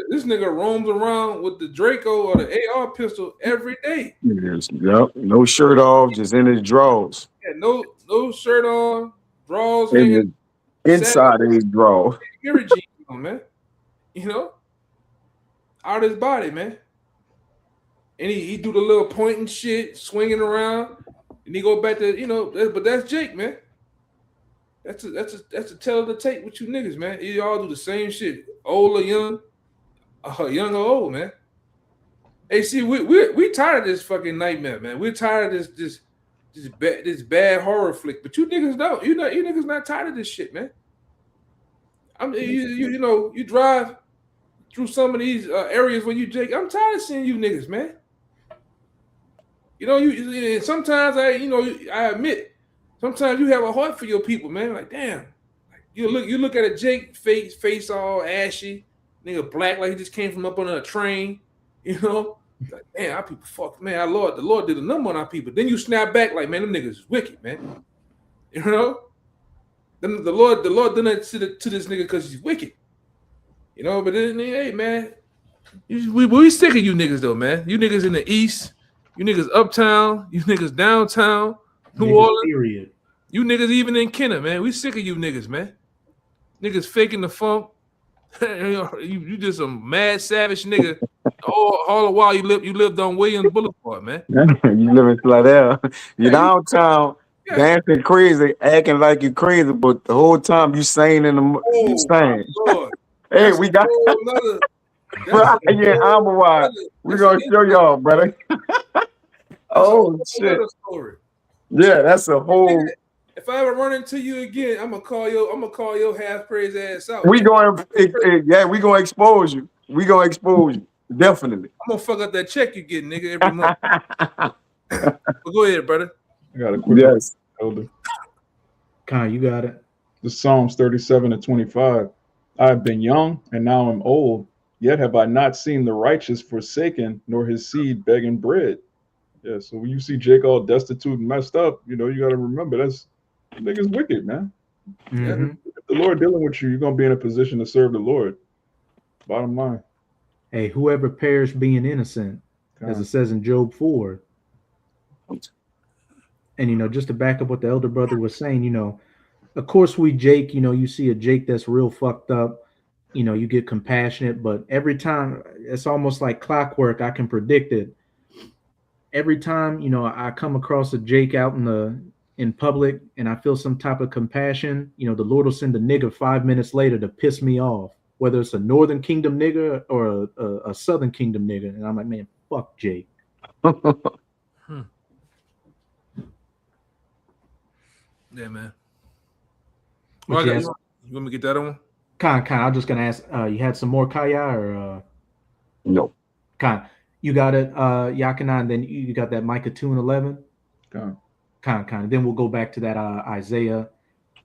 This nigga roams around with the Draco or the AR pistol every day. Yes. Yep. No shirt off, just in his drawers. Yeah, no shirt on, drawers In hanging, the inside of his drawer. jeans on, man. You know, out of his body, man. And he do the little pointing shit, swinging around, and he go back to but that's Jake, man. That's a tell of the tape with you niggas, man. You all do the same shit, old or young, young or old, man. Hey, see, we tired of this fucking nightmare, man. We're tired of this bad horror flick, but you niggas don't. You niggas not tired of this shit, man. You drive through some of these areas where Jake. I'm tired of seeing you niggas, man. Sometimes I admit, sometimes you have a heart for your people, man. Like, damn, you look at a Jake face all ashy, nigga black like he just came from up on a train, Like, man, our people fuck, man. The Lord did a number on our people. Then you snap back like, man, them niggas is wicked, man. Then the Lord done that to this nigga because he's wicked. But then, hey, man, we sick of you niggas though, man. You niggas in the East, you niggas uptown, you niggas downtown, New Orleans. Period. You niggas even in Kenner, man. We sick of you niggas, man. Niggas faking the funk. You just some mad savage nigga. All the while you lived on Williams Boulevard, man. You live in Philadelphia. You're downtown, dancing crazy, acting like you crazy, but the whole time you sane in the you sane. Hey, we got Amawai. We're gonna show y'all, brother. Oh shit. Yeah, that's a whole. If I ever run into you again, I'm gonna call your half crazy ass out. We gonna expose you. We gonna expose you. Definitely. I'm gonna fuck up that check you get, nigga, every month. But go ahead, brother. I got a quick yes. Elder. You got it. The Psalms 37-25. I have been young and now I'm old, yet have I not seen the righteous forsaken, nor his seed begging bread. Yeah, so when you see Jake all destitute and messed up, you got to remember that's nigga's wicked, man. Mm-hmm. If the Lord dealing with you, you're gonna be in a position to serve the Lord. Bottom line. Hey, whoever perished being innocent, as it says in Job 4. And just to back up what the elder brother was saying, of course we Jake, you see a Jake that's real fucked up, you get compassionate, but every time it's almost like clockwork, I can predict it. Every time, I come across a Jake out in public and I feel some type of compassion, the Lord will send a nigga 5 minutes later to piss me off, whether it's a Northern Kingdom nigga or a Southern Kingdom nigga. And I'm like, man, fuck Jake. Yeah, man. You want me to get that one? Khan, I'm just gonna ask. You had some more Kaya or no? Khan, you got it. Yakina, and then you got that Micah 2:11. Khan. Then we'll go back to that Isaiah.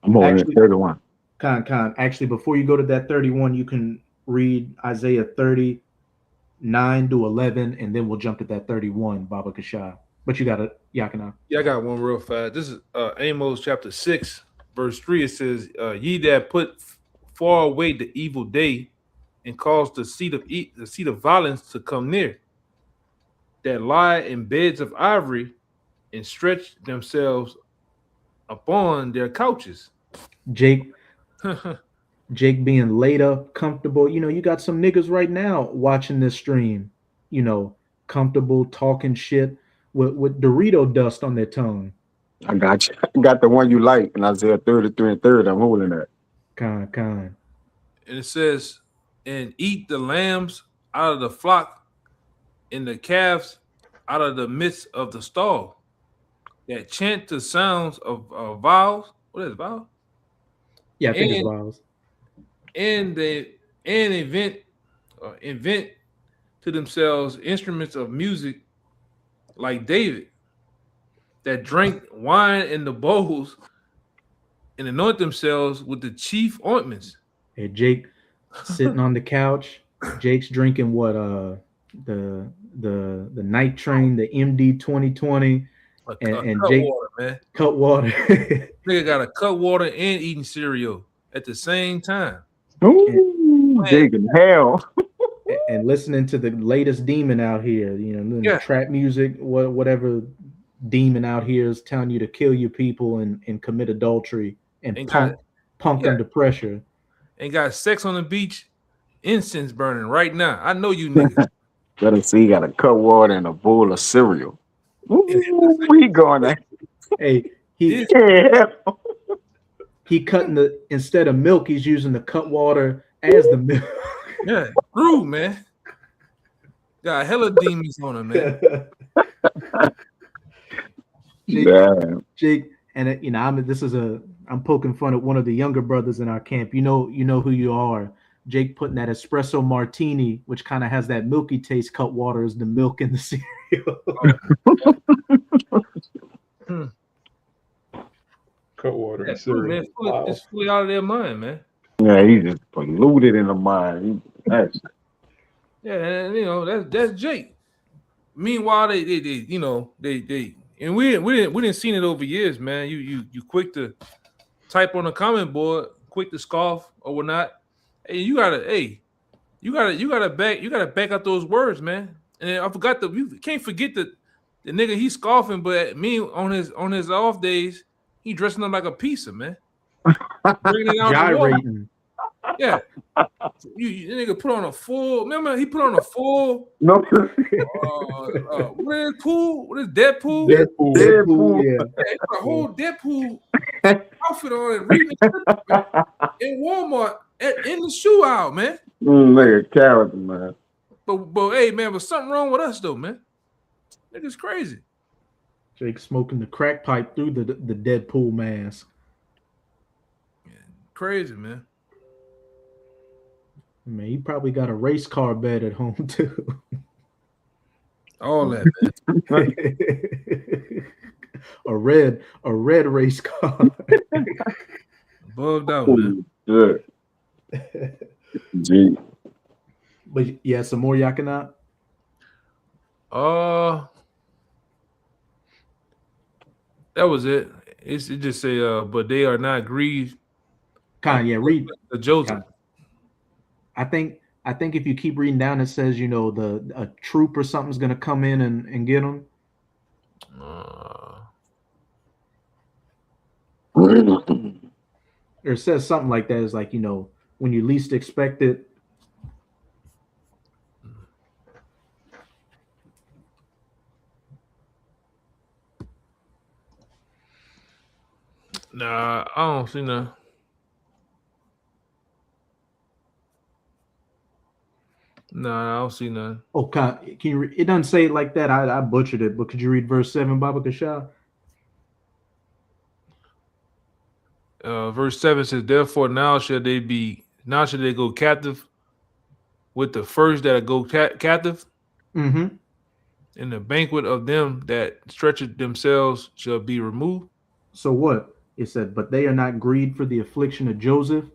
I'm on 31. Khan. Actually, before you go to that 31, you can read Isaiah 30:9-11, and then we'll jump to that 31, Baba Kasha. But you got it, Yakina. Yeah, I got one real fast. This is Amos chapter 6, verse 3. It says, "Ye that put far away the evil day, and cause the seat of violence to come near, that lie in beds of ivory, and stretch themselves upon their couches." Jake being laid up, comfortable. You got some niggas right now watching this stream, comfortable, talking shit, with Dorito dust on their tongue. I got you. I got the one you like, and Isaiah 33 and 30. I'm holding that. Kind. And it says, and eat the lambs out of the flock and the calves out of the midst of the stall, that chant the sounds of vowels. What is vowel? Yeah, I think it's And- vowels. And invent to themselves instruments of music like David, that drank wine in the bowls and anoint themselves with the chief ointments. Hey, Jake sitting on the couch. Jake's drinking what? The night train, the MD 2020, and cut Jake water, man. cut water. Nigga got to cut water and eating cereal at the same time. Ooh, digging hell. and listening to the latest demon out here, Yeah. trap music, whatever demon out here is telling you to kill your people and commit adultery and And punk yeah. under pressure. And got sex on the beach, incense burning right now. I know you niggas. Better see, got a cut water and a bowl of cereal. Ooh, we going there. Hey, he Yeah. he cutting instead of milk, he's using the cut water as the milk. Yeah, true, man. Got hella demons on him, man. Damn. Jake, and I'm poking fun at one of the younger brothers in our camp. You know who you are. Jake putting that espresso martini, which kind of has that milky taste, cut water as the milk in the cereal. Cut water Yeah, and true, cereal. man. Wow. It's fully out of their mind, man. Yeah, he just polluted in the mind. That's Yeah, and that's Jake. Meanwhile, they and we didn't seen it over years, man. You quick to type on the comment board, quick to scoff or whatnot. Hey, you gotta back up those words, man. And I forgot you can't forget the nigga he's scoffing, but me on his off days, he dressing up like a pizza, man. Bringing it out the wall. Gyrating. Yeah. You nigga put on a full. Remember, he put on a full. no. What is pool? What is Deadpool? Deadpool, yeah. Yeah, he put a whole Deadpool outfit on and reading in Walmart in the shoe aisle, man. Nigga, character, man. But hey, man, but something wrong with us though, man. Nigga's crazy. Jake smoking the crack pipe through the Deadpool mask. Crazy, man. Man, he probably got a race car bed at home too. All that, man. a red race car. Bugged out, man. Good. Gee. But yeah, some more Yakanat. That was it. It just say, but they are not grieved. Yeah, read The Joseph. I think if you keep reading down, it says, a troop or something's gonna come in and get them. Or it says something like that. It's like, when you least expect it. Nah, I don't see nothing. Nah, I don't see nothing. Oh, can you? It doesn't say it like that. I butchered it, but could you read verse 7, Baba Kasha? Verse 7 says, therefore now shall they go captive with the first that go captive, Mm-hmm. and the banquet of them that stretcheth themselves shall be removed. So what? It said, but they are not grieved for the affliction of Joseph.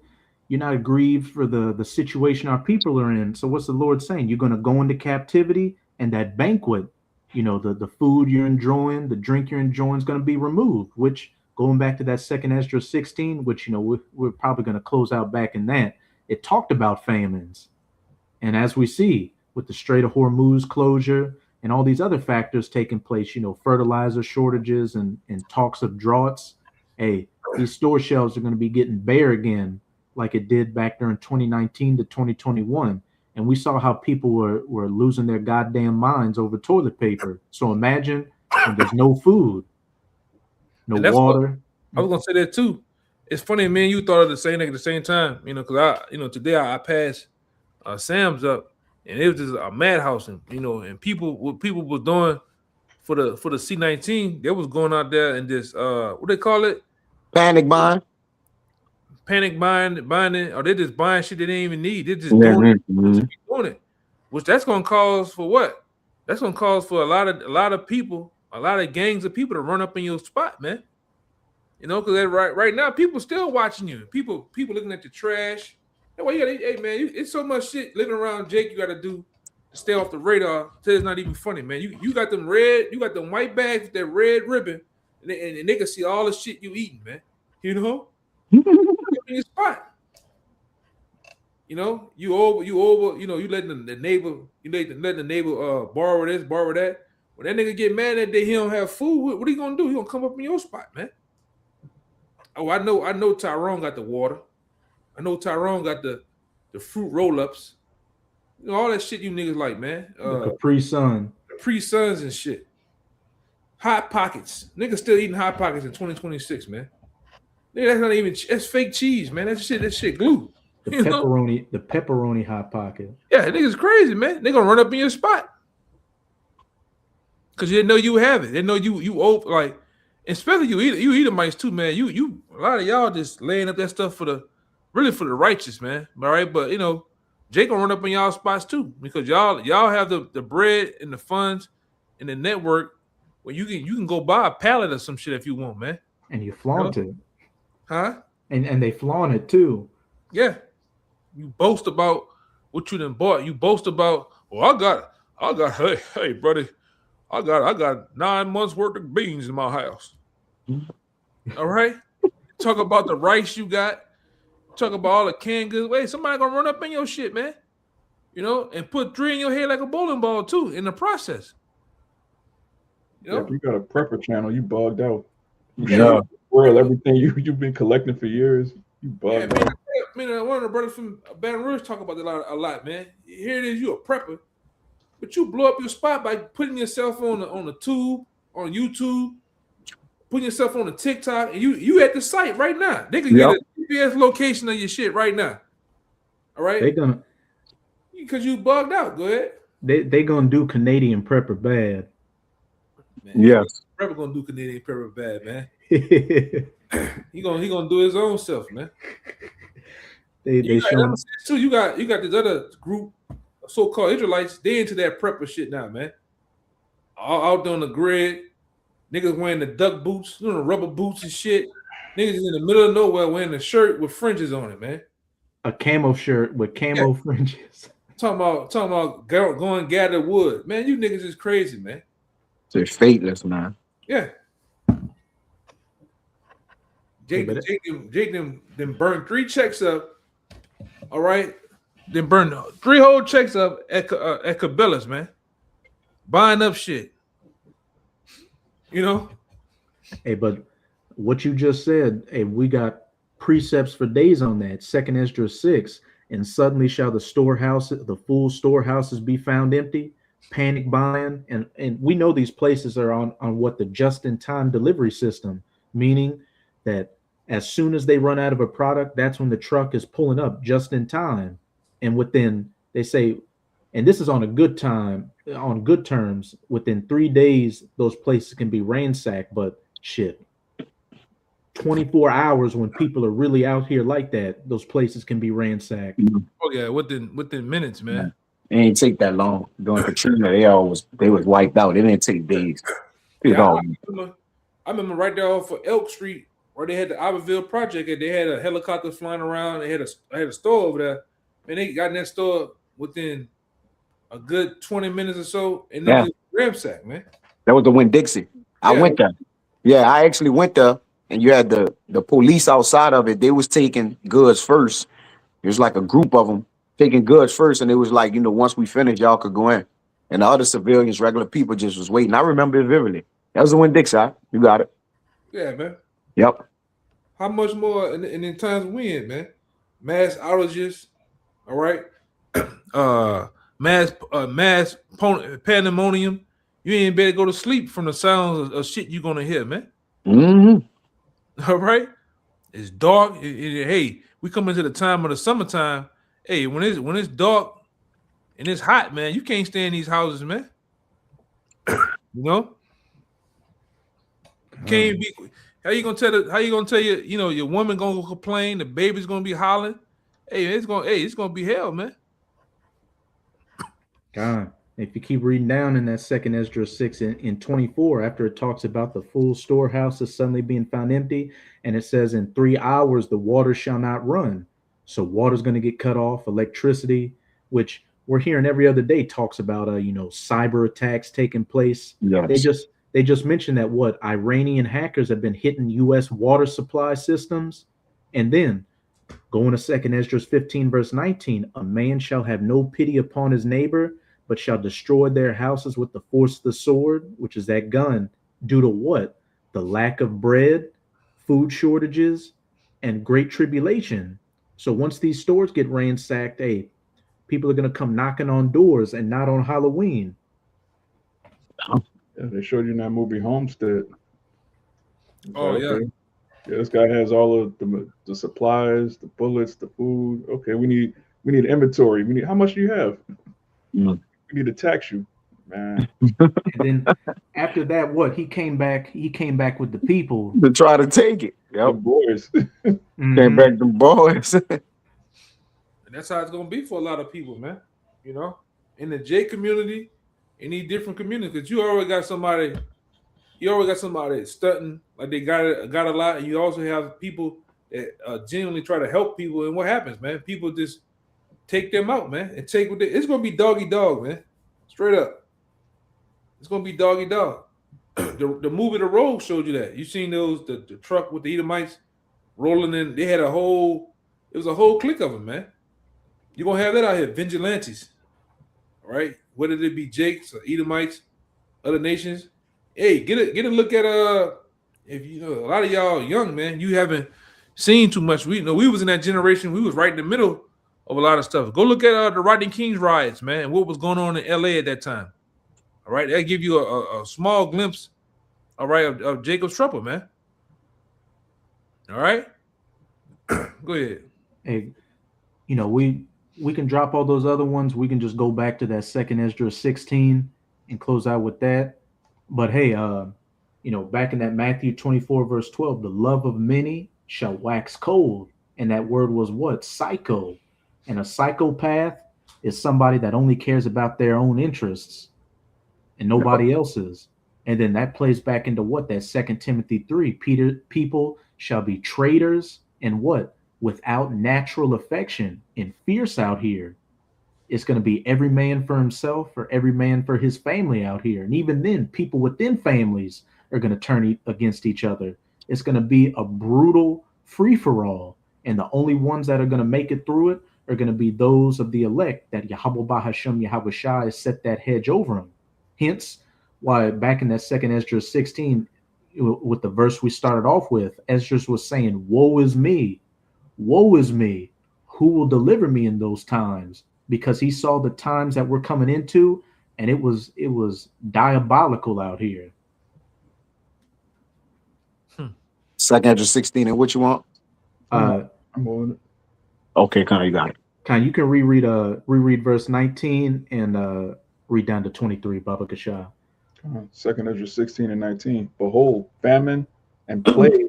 You're not grieved for the situation our people are in. So what's the Lord saying? You're going to go into captivity, and that banquet, the food you're enjoying, the drink you're enjoying is going to be removed, which, going back to that 2 Ezra 16, which, we're probably going to close out back in that, it talked about famines. And as we see with the Strait of Hormuz closure and all these other factors taking place, fertilizer shortages and talks of droughts, hey, these store shelves are going to be getting bare again, like it did back during 2019 to 2021. And we saw how people were losing their goddamn minds over toilet paper. So imagine and there's no food, no And that's water. I was gonna say that too. It's funny, man. You thought of the same thing at the same time, because today I passed Sam's up, and it was just a madhouse, and and what people was doing for the C19, they was going out there and just what they call it, Panic buying. panic buying, or they just buying shit they didn't even need. They just Mhm. doing it, which that's gonna cause for what? That's gonna cause for a lot of people, a lot of gangs of people to run up in your spot, man. Because right now people still watching you. People looking at the trash. That's why you gotta, hey man, it's so much shit living around Jake you gotta do to stay off the radar. Till it's not even funny, man. You got them white bags with that red ribbon, and they can see all the shit you eating, man. In your spot. You over, you letting the neighbor, letting the neighbor borrow this, borrow that. When that nigga get mad that day he don't have food, what are you gonna do? He gonna come up in your spot, man. Oh, I know Tyrone got the water. I know Tyrone got the fruit roll-ups. All that shit you niggas like, man. The Capri Sun. Capri Suns and shit. Hot Pockets. Niggas still eating Hot Pockets in 2026, man. Nigga, that's not even, that's fake cheese, man. That shit glue. The pepperoni Hot Pocket. Yeah, niggas crazy, man. They gonna run up in your spot. Cause they know you have it. They know you old, like, especially you Edomites too, man. You a lot of y'all just laying up that stuff for the righteous, man. All right, but Jake gonna run up in y'all spots too, because y'all have the bread and the funds and the network where you can go buy a pallet or some shit if you want, man. And you flaunt it. Huh? And they flaunt it too. Yeah. You boast about what you done bought. You boast about, well, I got hey buddy, I got 9 months worth of beans in my house. All right. Talk about the rice you got. Talk about all the canned goods. Wait, somebody gonna run up in your shit, man. And put 3 in your head like a bowling ball too in the process. If you got a prepper channel, you bugged out. Yeah. Well, everything you've been collecting for years, you bugged out. Man, one of the brothers from Baton Rouge talk about that a lot, man. Here it is, you a prepper, but you blow up your spot by putting yourself on the tube, on YouTube, putting yourself on the TikTok, and you at the site right now. They can get a GPS location of your shit right now. All right, because you bugged out. Go ahead. They gonna do Canadian prepper bad. Man, Yes. Prepper gonna do Canadian prepper bad, man. he gonna do his own self, man. They showing too. You got this other group of so-called Israelites. They into that prepper shit now, man. All out on the grid, niggas wearing the duck boots, the rubber boots and shit. Niggas in the middle of nowhere wearing a shirt with fringes on it, man. A camo shirt with camo fringes. Talking about going gather wood, man. You niggas is crazy, man. They're fateless, man. Yeah. Jake them burned 3 checks up. All right, then burned 3 whole checks up at Cabela's, man. Buying up shit. Hey, but what you just said, hey, we got precepts for days on that. 2nd Ezra 6, and suddenly shall the full storehouses be found empty. Panic buying, and we know these places are on what the just-in-time delivery system, meaning that as soon as they run out of a product, that's when the truck is pulling up just in time. And within, they say, and this is on good terms, within 3 days, those places can be ransacked. But shit, 24 hours when people are really out here like that, those places can be ransacked. Oh yeah, within minutes, man. It ain't take that long. During Katrina, they was wiped out. It didn't take days. I remember right there off of Elk Street where they had the Iberville project and they had a helicopter flying around. They had a store over there. And they got in that store within a good 20 minutes or so, and then ransacked, man. That was the Winn-Dixie. I went there. Yeah, I actually went there, and you had the police outside of it. They was taking goods first. It was like a group of them taking goods first, and it was like, once we finished, y'all could go in. And the other civilians, regular people, just was waiting. I remember it vividly. That was the Winn-Dixie. You got it. Yeah, man. Yep. How much more in times we in, man? Mass outages, all right? Mass pandemonium You ain't better go to sleep from the sounds of shit you're gonna hear, man. Mm-hmm. All right, it's dark. Hey, we come into the time of the summertime. Hey, when it's dark and it's hot, man, you can't stay in these houses, man. You know, you can't be. How you gonna tell your woman gonna complain? The baby's gonna be hollering. Hey, it's gonna be hell, man. God, if you keep reading down in that second Ezra 6 in 24, after it talks about the full storehouses suddenly being found empty, and it says in 3 hours the water shall not run. So water's going to get cut off, electricity, which we're hearing every other day talks about cyber attacks taking place. Yes. They just mentioned that what Iranian hackers have been hitting US water supply systems. And then going to second Ezra 15 verse 19, a man shall have no pity upon his neighbor, but shall destroy their houses with the force of the sword, which is that gun, due to what? The lack of bread, food shortages, and great tribulation. So once these stores get ransacked, hey, people are going to come knocking on doors, and not on Halloween. Yeah, they showed you in that movie Homestead. Oh, yeah. Okay. Yeah, this guy has all of the supplies, the bullets, the food. Okay, we need inventory. We need, how much do you have? Mm. We need to tax you, man. And then after that, what? He came back with the people. To try to take it. The Yep. boys. Came back them boys. And that's how it's gonna be for a lot of people, man. You know, in the J community, any different community, because you already got somebody stunting like they got a lot, and you also have people that genuinely try to help people. And what happens, man? People just take them out, man, and take what it's gonna be doggy dog, man. Straight up, it's gonna be doggy dog. The movie The Road showed you that. You seen the truck with the Edomites rolling in? They had it was a whole clique of them, man. You're gonna have that out here, vigilantes, right? Whether it be Jakes or Edomites, other nations. Hey, get a look at if you know a lot of y'all young, man, you haven't seen too much. We was in that generation. We was right in the middle of a lot of stuff. Go look at the Rodney King's riots, man, and what was going on in LA at that time. All right, that give you a small glimpse, all right, of Jacob's trouble, man. All right, go ahead. Hey, we can drop all those other ones. We can just go back to that second Ezra 16 and close out with that. But hey, back in that Matthew 24 verse 12, the love of many shall wax cold. And that word was what? Psycho. And a psychopath is somebody that only cares about their own interests and nobody else's. And then that plays back into what? That 2 Timothy 3. People shall be traitors and what? Without natural affection and fierce out here. It's going to be every man for himself or every man for his family out here. And even then, people within families are going to turn against each other. It's going to be a brutal free-for-all. And the only ones that are going to make it through it are going to be those of the elect that Yahweh Bahashem Yahweh Shai has set that hedge over them. Hence, why back in that second Ezra 16, with the verse we started off with, Ezra was saying, woe is me, who will deliver me in those times? Because he saw the times that we're coming into, and it was diabolical out here. Second Ezra 16, and what you want? I'm on it. Okay, Connor, you got it. You can reread verse 19 and read down to 23, Baba Kasha. Second Ezra 16 and 19. Behold, famine and plague,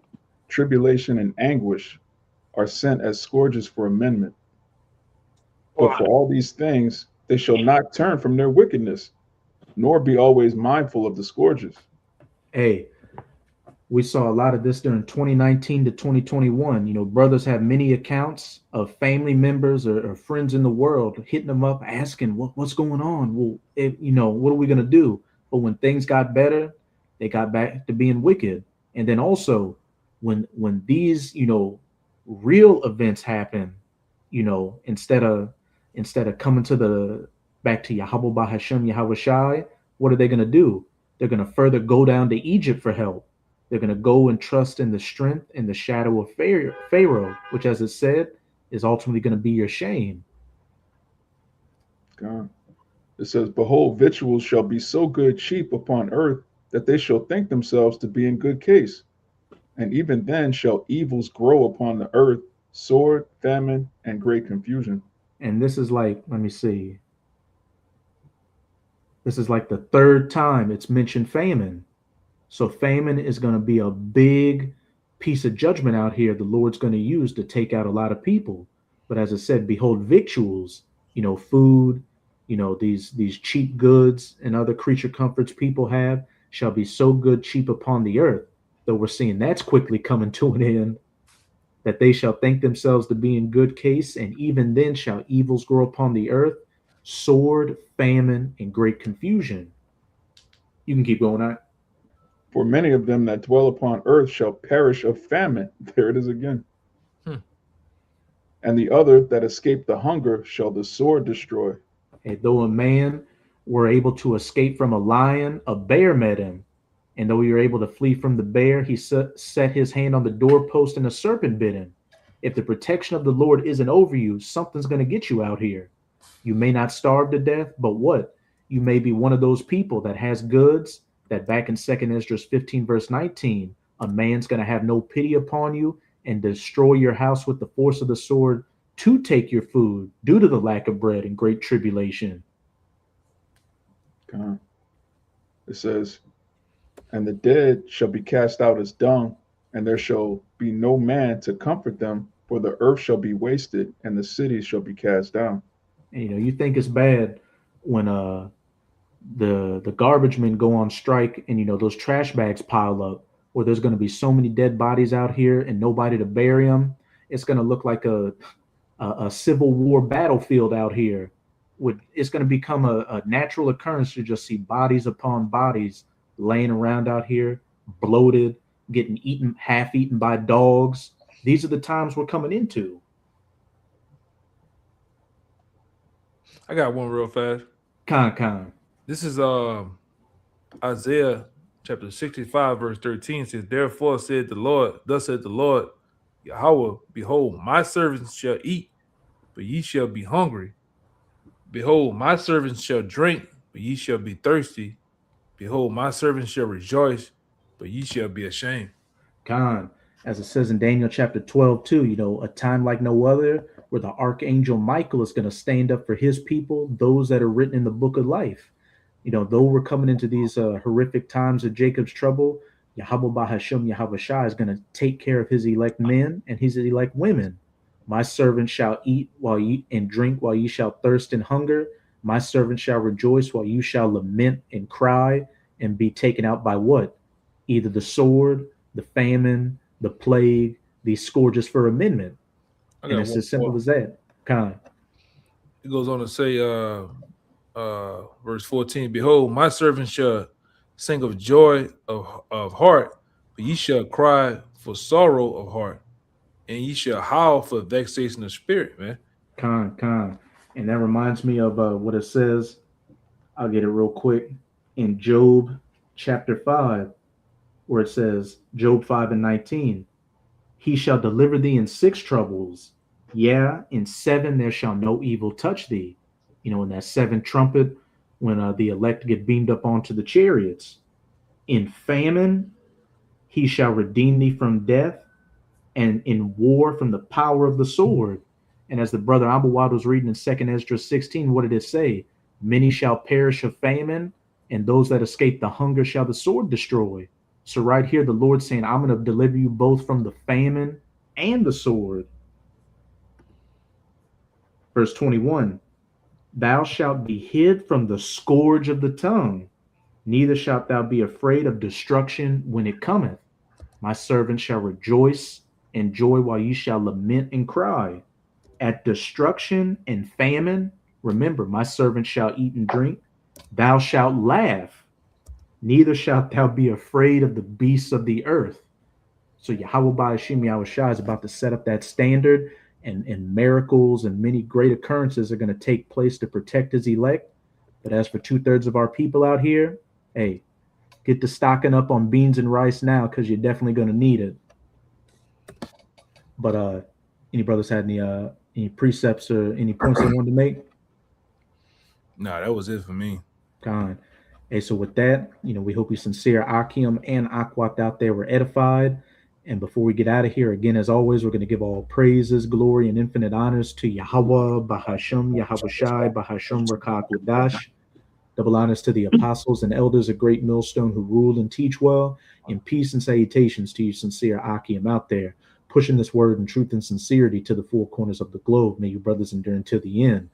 tribulation and anguish are sent as scourges for amendment. But for all these things, they shall not turn from their wickedness, nor be always mindful of the scourges. Hey, we saw a lot of this during 2019 to 2021. Brothers have many accounts of family members or friends in the world hitting them up, asking what's going on. Well, what are we going to do? But when things got better, they got back to being wicked. And then also when these, real events happen, instead of coming back to Yahweh Bahashem Yahweh Shai, what are they going to do? They're going to further go down to Egypt for help. They're going to go and trust in the strength and the shadow of Pharaoh, which, as it said, is ultimately going to be your shame. God. It says, behold, victuals shall be so good cheap upon earth that they shall think themselves to be in good case. And even then shall evils grow upon the earth, sword, famine, and great confusion. And this is like, let me see. This is like the third time it's mentioned famine. So famine is going to be a big piece of judgment out here the Lord's going to use to take out a lot of people. But as I said, behold, victuals, food, these cheap goods and other creature comforts people have shall be so good cheap upon the earth, though we're seeing that's quickly coming to an end, that they shall think themselves to be in good case, and even then shall evils grow upon the earth, sword, famine, and great confusion. You can keep going on. For many of them that dwell upon earth shall perish of famine. There it is again. And the other that escape the hunger shall the sword destroy. And though a man were able to escape from a lion, a bear met him. And though he were able to flee from the bear, he set his hand on the doorpost and a serpent bit him. If the protection of the Lord isn't over you, something's going to get you out here. You may not starve to death, but what? You may be one of those people that has goods that back in 2nd Esdras 15 verse 19, a man's going to have no pity upon you and destroy your house with the force of the sword to take your food due to the lack of bread and great tribulation. It says, and the dead shall be cast out as dung, and there shall be no man to comfort them, for the earth shall be wasted, and the cities shall be cast down. And, you think it's bad when the garbage men go on strike and those trash bags pile up, where there's going to be so many dead bodies out here and nobody to bury them. It's going to look like a Civil War battlefield out here. It's going to become a natural occurrence to just see bodies upon bodies laying around out here, bloated, getting eaten, half eaten by dogs. These are the times we're coming into. I got one real fast. Con. This is Isaiah chapter 65, verse 13 says, therefore said the Lord, thus said the Lord, Yahweh, behold, my servants shall eat, but ye shall be hungry. Behold, my servants shall drink, but ye shall be thirsty. Behold, my servants shall rejoice, but ye shall be ashamed. Con, as it says in Daniel chapter 12, too, a time like no other, where the archangel Michael is going to stand up for his people, those that are written in the book of life. Though we're coming into these horrific times of Jacob's trouble, Yahweh Bahashem Yahweh Shai is going to take care of his elect men and his elect women. My servant shall eat while ye and drink while ye shall thirst and hunger. My servant shall rejoice while you shall lament and cry and be taken out by what? Either the sword, the famine, the plague, these scourges for amendment. And it's as simple as that. Kind. It goes on to say, verse 14, behold, my servant shall sing of joy of heart, but ye shall cry for sorrow of heart, and ye shall howl for vexation of spirit, man. Con. And that reminds me of what it says. I'll get it real quick. In Job chapter 5, where it says, Job 5 and 19, he shall deliver thee in 6 troubles. Yeah, in 7 there shall no evil touch thee. In that 7th trumpet, when the elect get beamed up onto the chariots. In famine, he shall redeem thee from death, and in war from the power of the sword. And as the brother Abawad was reading in 2nd Esdras 16, what did it say? Many shall perish of famine, and those that escape the hunger shall the sword destroy. So right here, the Lord's saying, I'm going to deliver you both from the famine and the sword. Verse 21, thou shalt be hid from the scourge of the tongue, neither shalt thou be afraid of destruction when it cometh. My servant shall rejoice and joy while ye shall lament and cry. At destruction and famine, remember, my servant shall eat and drink. Thou shalt laugh, neither shalt thou be afraid of the beasts of the earth. So Yahweh Ba'ashim Yahweh Shai is about to set up that standard, and miracles and many great occurrences are going to take place to protect his elect. But as for 2/3 of our people out here, hey, get to stocking up on beans and rice now, because you're definitely going to need it. But any brothers had any precepts or any points they wanted to make? No, that was it for me. God. Hey, so with that, we hope you sincere Akim and Akwat out there were edified. And before we get out of here, again, as always, we're going to give all praises, glory, and infinite honors to Yahweh, Bahasham, Yahweh Shai, Bahasham, Rakak, Wadash. Double honors to the apostles and elders of Great Millstone who rule and teach well. And peace and salutations to you, sincere Akim out there, pushing this word in truth and sincerity to the four corners of the globe. May you brothers endure until the end.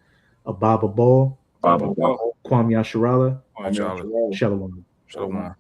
Ababa Ball, Baba. Kwam Yasharala, Shalom. Shalom. Shalom.